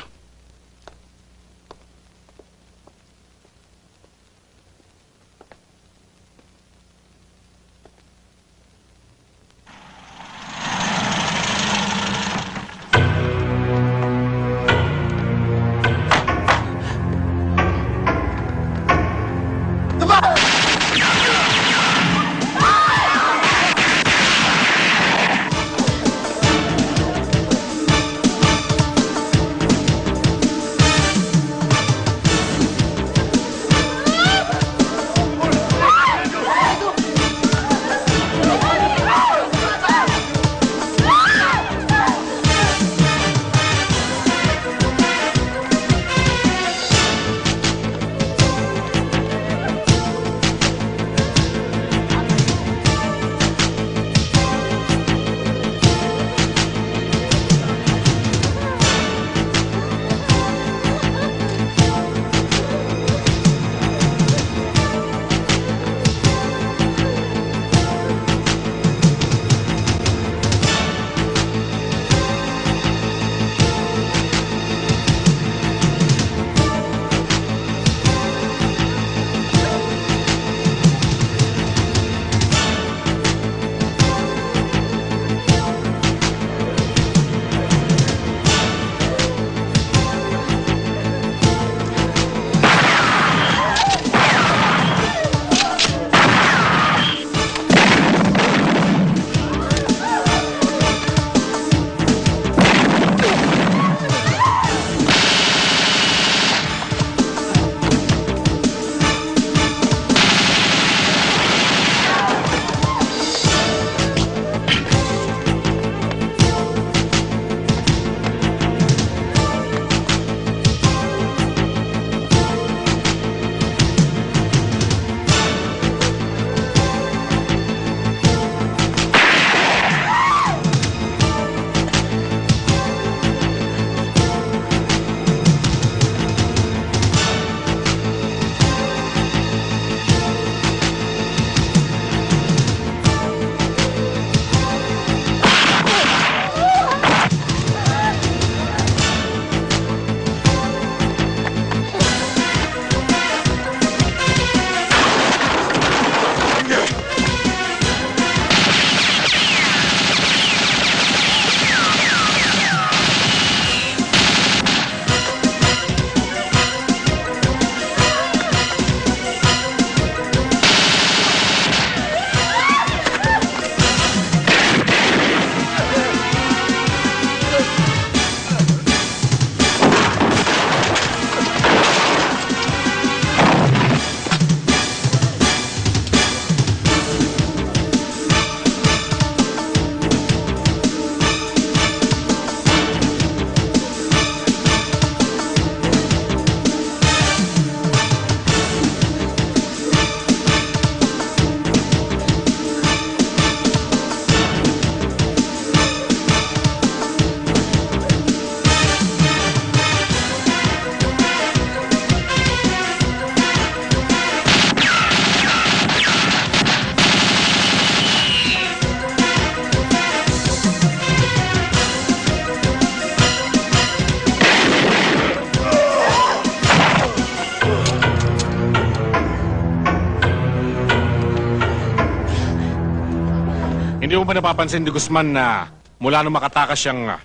mo ba napapansin ni Guzman na mula nung makatakas siyang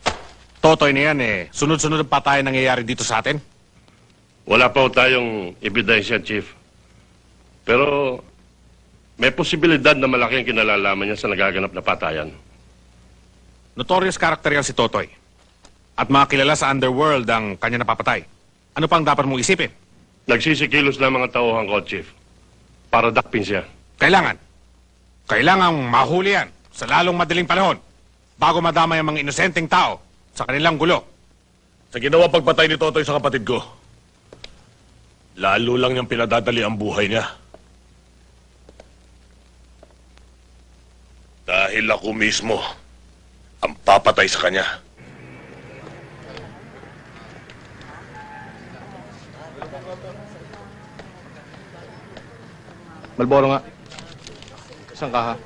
Totoy na yan sunod-sunod ang patayan nangyayari dito sa atin? Wala pa ho tayong ebidensya, Chief. Pero may posibilidad na malaki ang kinalalaman niya sa nagaganap na patayan. Notorious character yan si Totoy. At mga kilala sa underworld ang kanya napapatay. Ano pang dapat mong isipin? Nagsisikilos na mga tauhan ko, Chief. Para dakpin siya. Kailangang mahuli yan sa lalong madaling panahon bago madamay ang mga inosenteng tao sa kanilang gulo. Sa ginawa pagpatay ni Totoy sa kapatid ko, lalo lang niyang pinadadali ang buhay niya. Dahil ako mismo ang papatay sa kanya. Malboro nga. Isang kaha.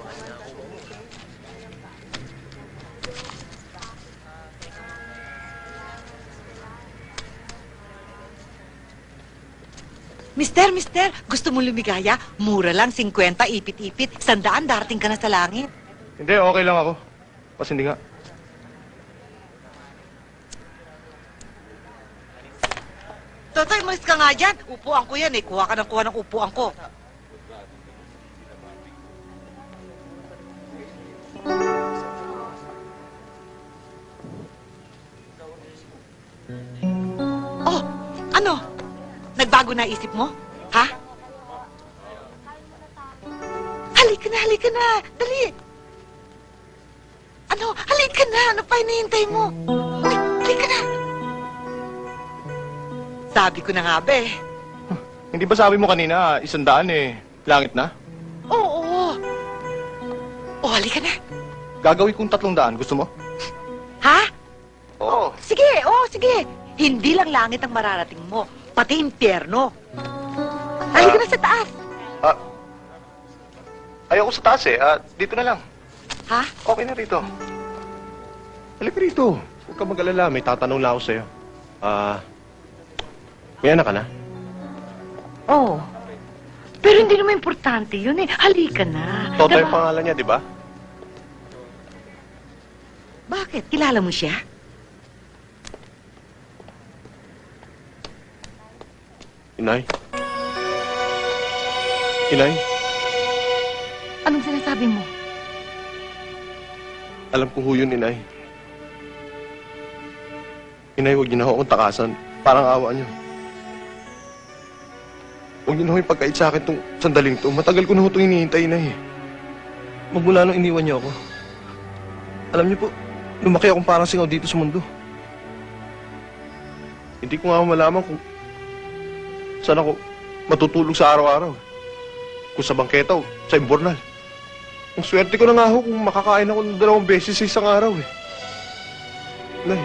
Mister, gusto mo lumigaya? Mura lang, 50, ipit-ipit. 100, darating ka na sa langit. Hindi, okay lang ako. Pas hindi nga. Totoy, malis ka nga dyan. Upuan ko yan Kuha ka ng upuan ko. Oh, ano? Nagbago na isip mo? Ha? Halika na. Dali. Ano? Halika na. Ano pa hinihintay mo? Uy, halika na. Sabi ko na nga, be. Hindi ba sabi mo kanina, 100 langit na? Oo. Oh, halika na. Gagawin kong 300, gusto mo? Ha? Oo. Sige. Hindi lang langit ang mararating mo, pati impyerno. Halika na sa taas. Ayoko sa taas dito na lang. Ha? Okay na rito. Halika rito. Huwag ka mag-alala, may tatanong lang ako sa'yo. May anak ka na? Oo. Pero hindi naman importante yun Halika na. Totoy ang pangalan niya, di ba? Bakit? Kilala mo siya? Inay? Anong sinasabi mo? Alam ko ho yun, Inay. Inay, huwag niyo na ho akong takasan. Parang awa niyo. Huwag niyo na ho yung pagkait sa akin itong sandaling to. Matagal ko na ho itong hinihintay, Inay. Magmula nung iniwan niyo ako. Alam niyo po, lumaki akong parang singaw dito sa mundo. Hindi ko nga malaman kung saan ako matutulog sa araw-araw. Kung sa bangketa o sa imbornal. Ang swerte ko na nga ho kung makakain ako ng 2 beses sa isang araw Nay.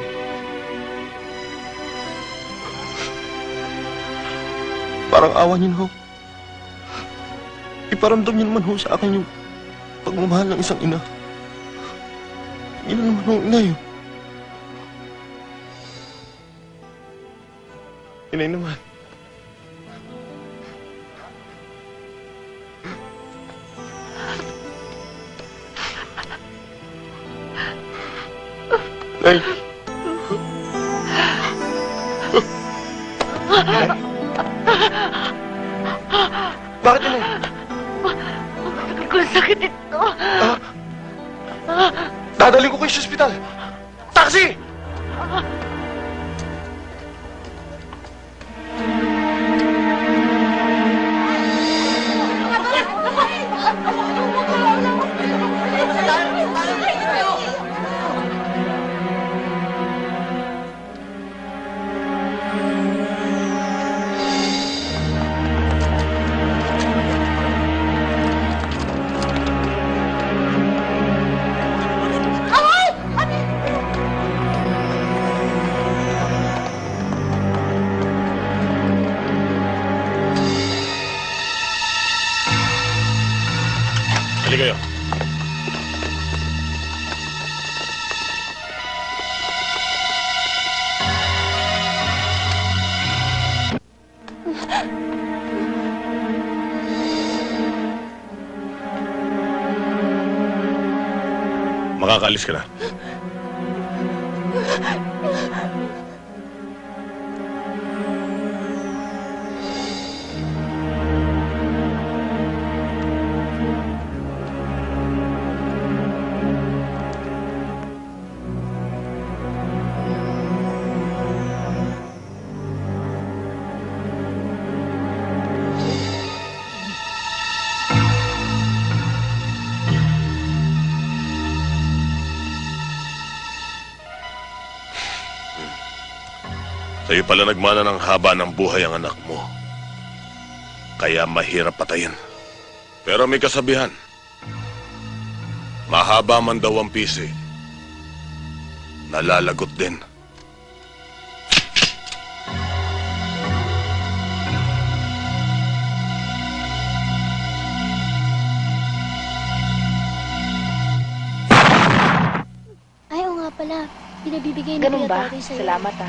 Parang awa niyo na ho. Iparamdam niyo naman ho sa akin yung pagmamahal ng isang ina. Yun na naman ho, Inay. Inay naman. Nay. Bakit Inay? Sabi ko, sakit ito. Dadali ko kayo sa ospital. Taxi! Halika kayo. makakaalis ka na. Sa'yo pala nagmana ng haba ng buhay ang anak mo. Kaya mahirap patayin. Pero may kasabihan. Mahaba man daw ang pisi, nalalagot din. Ay, oo nga pala. Pinabibigay na Ganun ba? Totoy sa'yo. Salamat ah.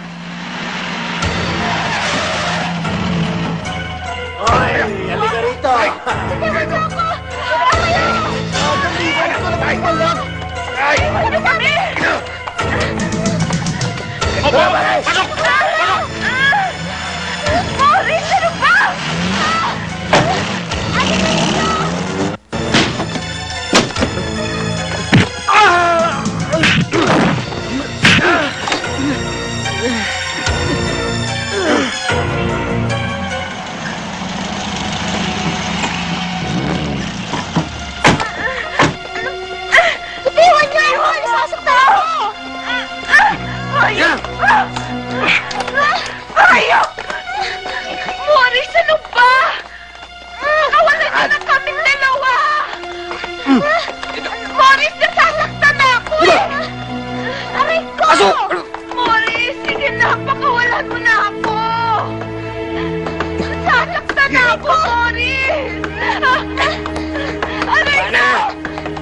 Hoy! Halika rito! Iwan mo ako! Ay! Ano kami? Pasok! Maurice, ano ba? Iwan niyo! Iwan! Sasaktan ako! Ayaw! Ayaw! Maurice, ano ba? Nakawalan niyo na kaming dalawa! Maurice, nasasaktan ako eh! Aray ko! Maurice, sige na, pakawalan mo na ako! Nasasaktan ako, Maurice! Aray ko!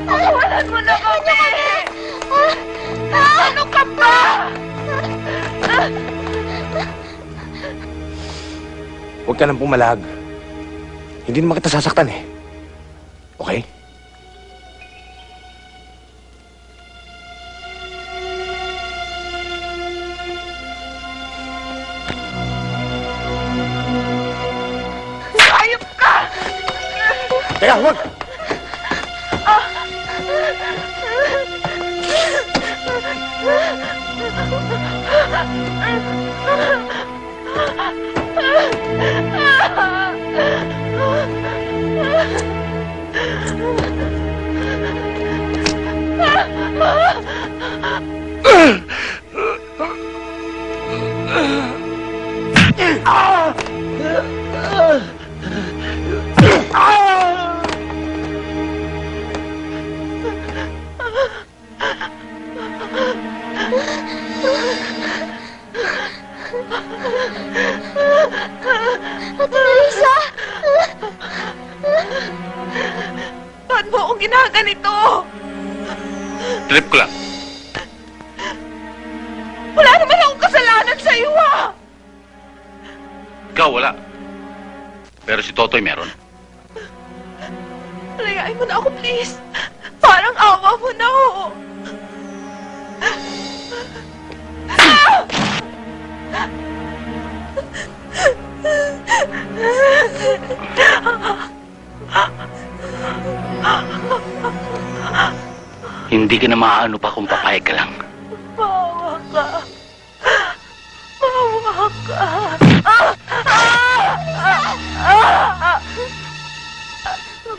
Pakawalan mo na kami! Ano ka ba? Huwag ka nang pumalag. Hindi naman kita sasaktan eh. Okay? Ayop ka! Teka, huwag! Ate Marisa! Ba't mo akong ginaganito? Trip ko lang. Wala naman akong kasalanan sa iyo ah! Ikaw wala. Pero si Totoy meron. Layain mo na ako, please. Parang awa mo na ako. Hindi ka na maaano pa kung papayag ka lang. Maawa ka. Maawa ka.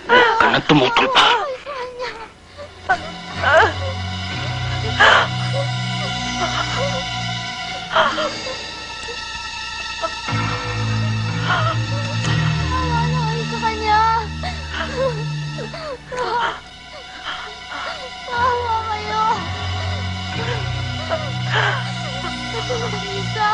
Huwag ka nang tumutol pa. Nawala kayo sa kanya. Nawa kayo. Ate Marisa.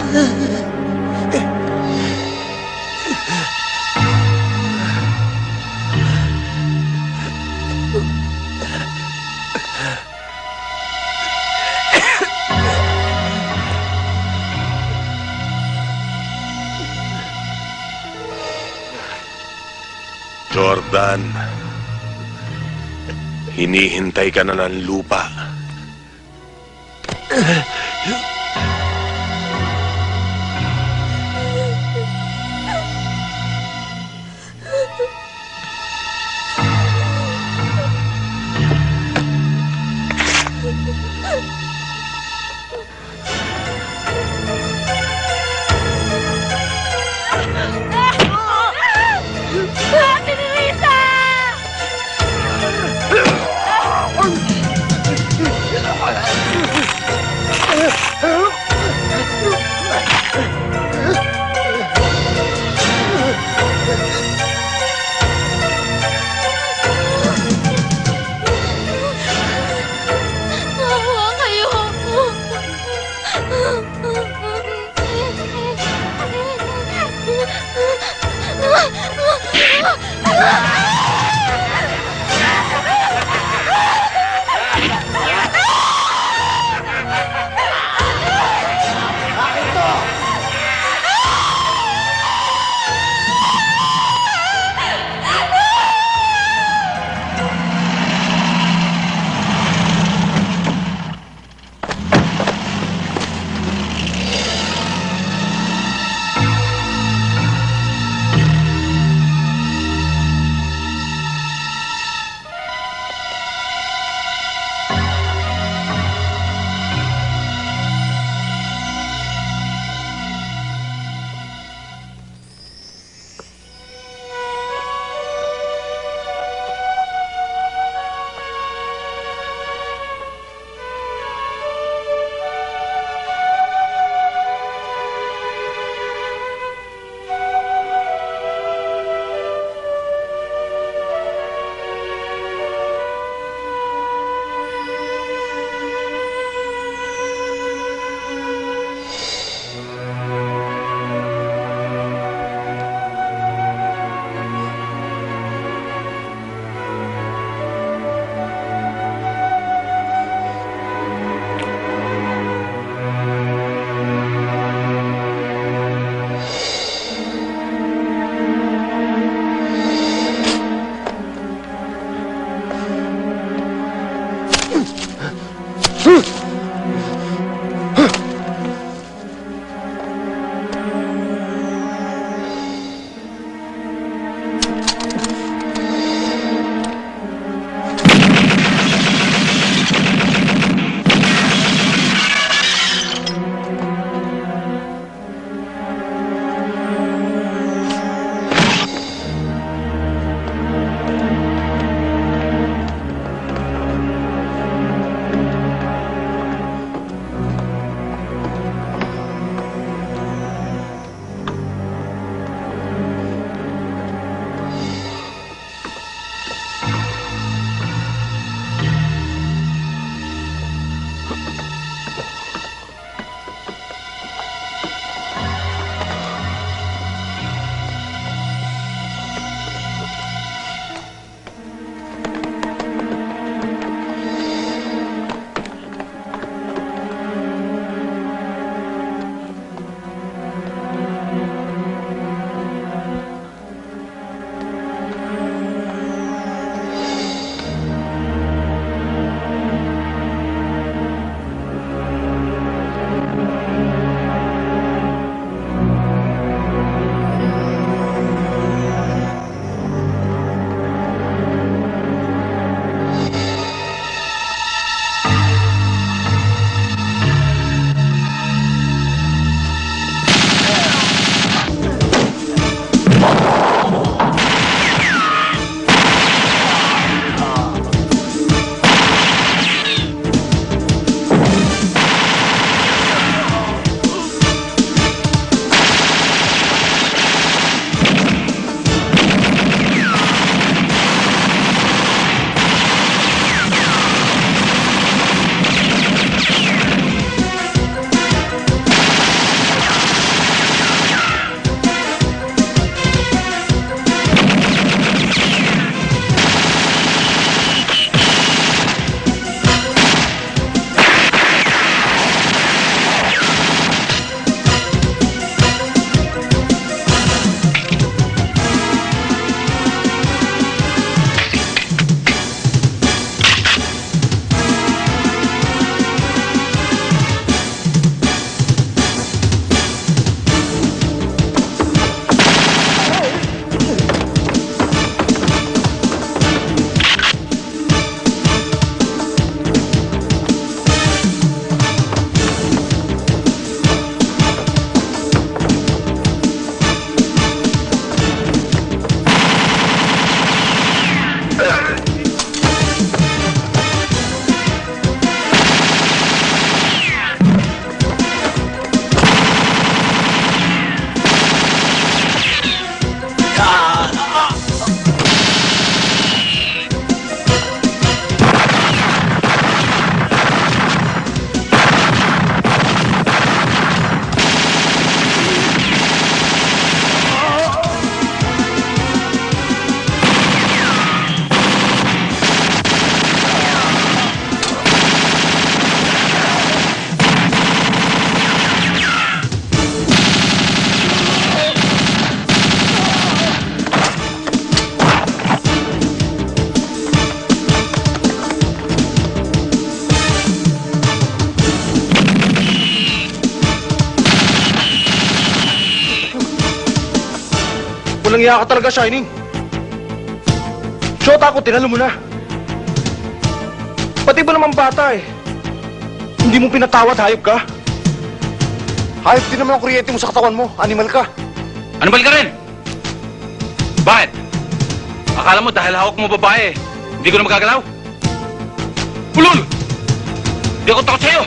Jordan, hinihintay ka na ng lupa. Ate Teresa! Nawa kayo. Walang iya ka talaga, Shining. Shota ko, tinalo mo na. Pati ba naman bata eh? Hindi mo pinatawad, hayop ka? Hayop din naman ang kuryente mo sa katawan mo. Animal ka. Animal ka rin! Bakit? Akala mo dahil hawak mo babae, hindi ko na magagalaw? Ulul! Hindi ako takot sa'yo!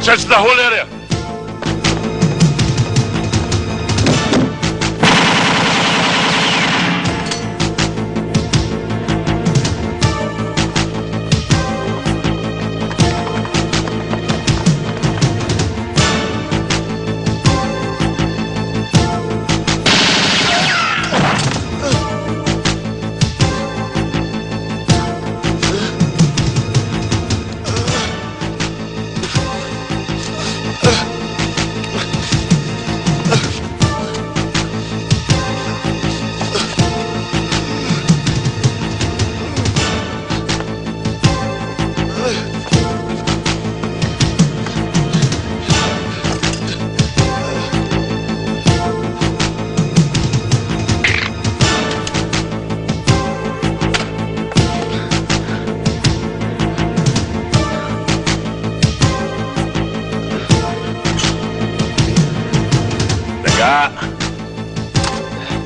Search the whole area.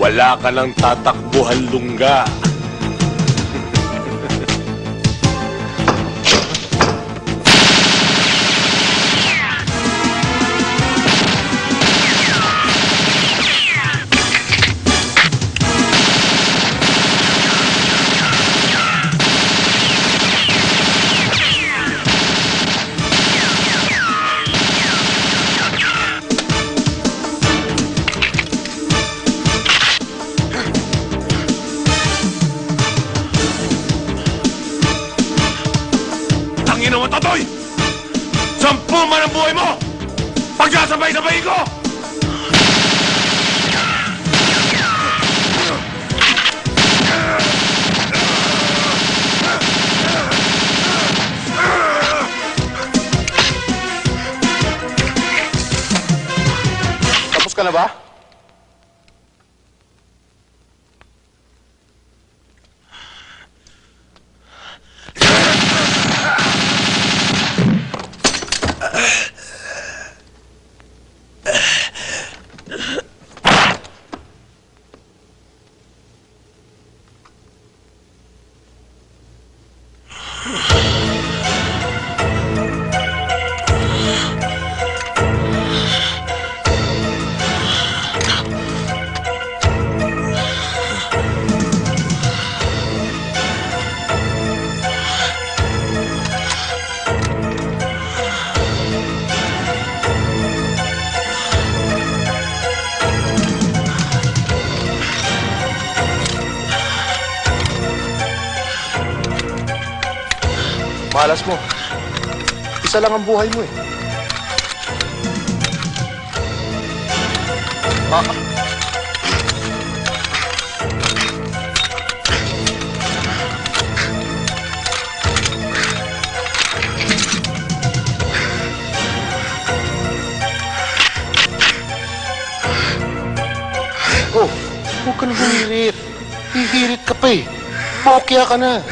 Wala ka nang tatakbuhan, lungga. Panginoon, Totoy! 10 man ang buhay mo! Pagsasabay-sabay ko! Tapos ka na ba? Malas mo. Isa lang ang buhay mo eh. Oh, huwag ka na humirit. Hihirit ka pa eh. Bokya ka na.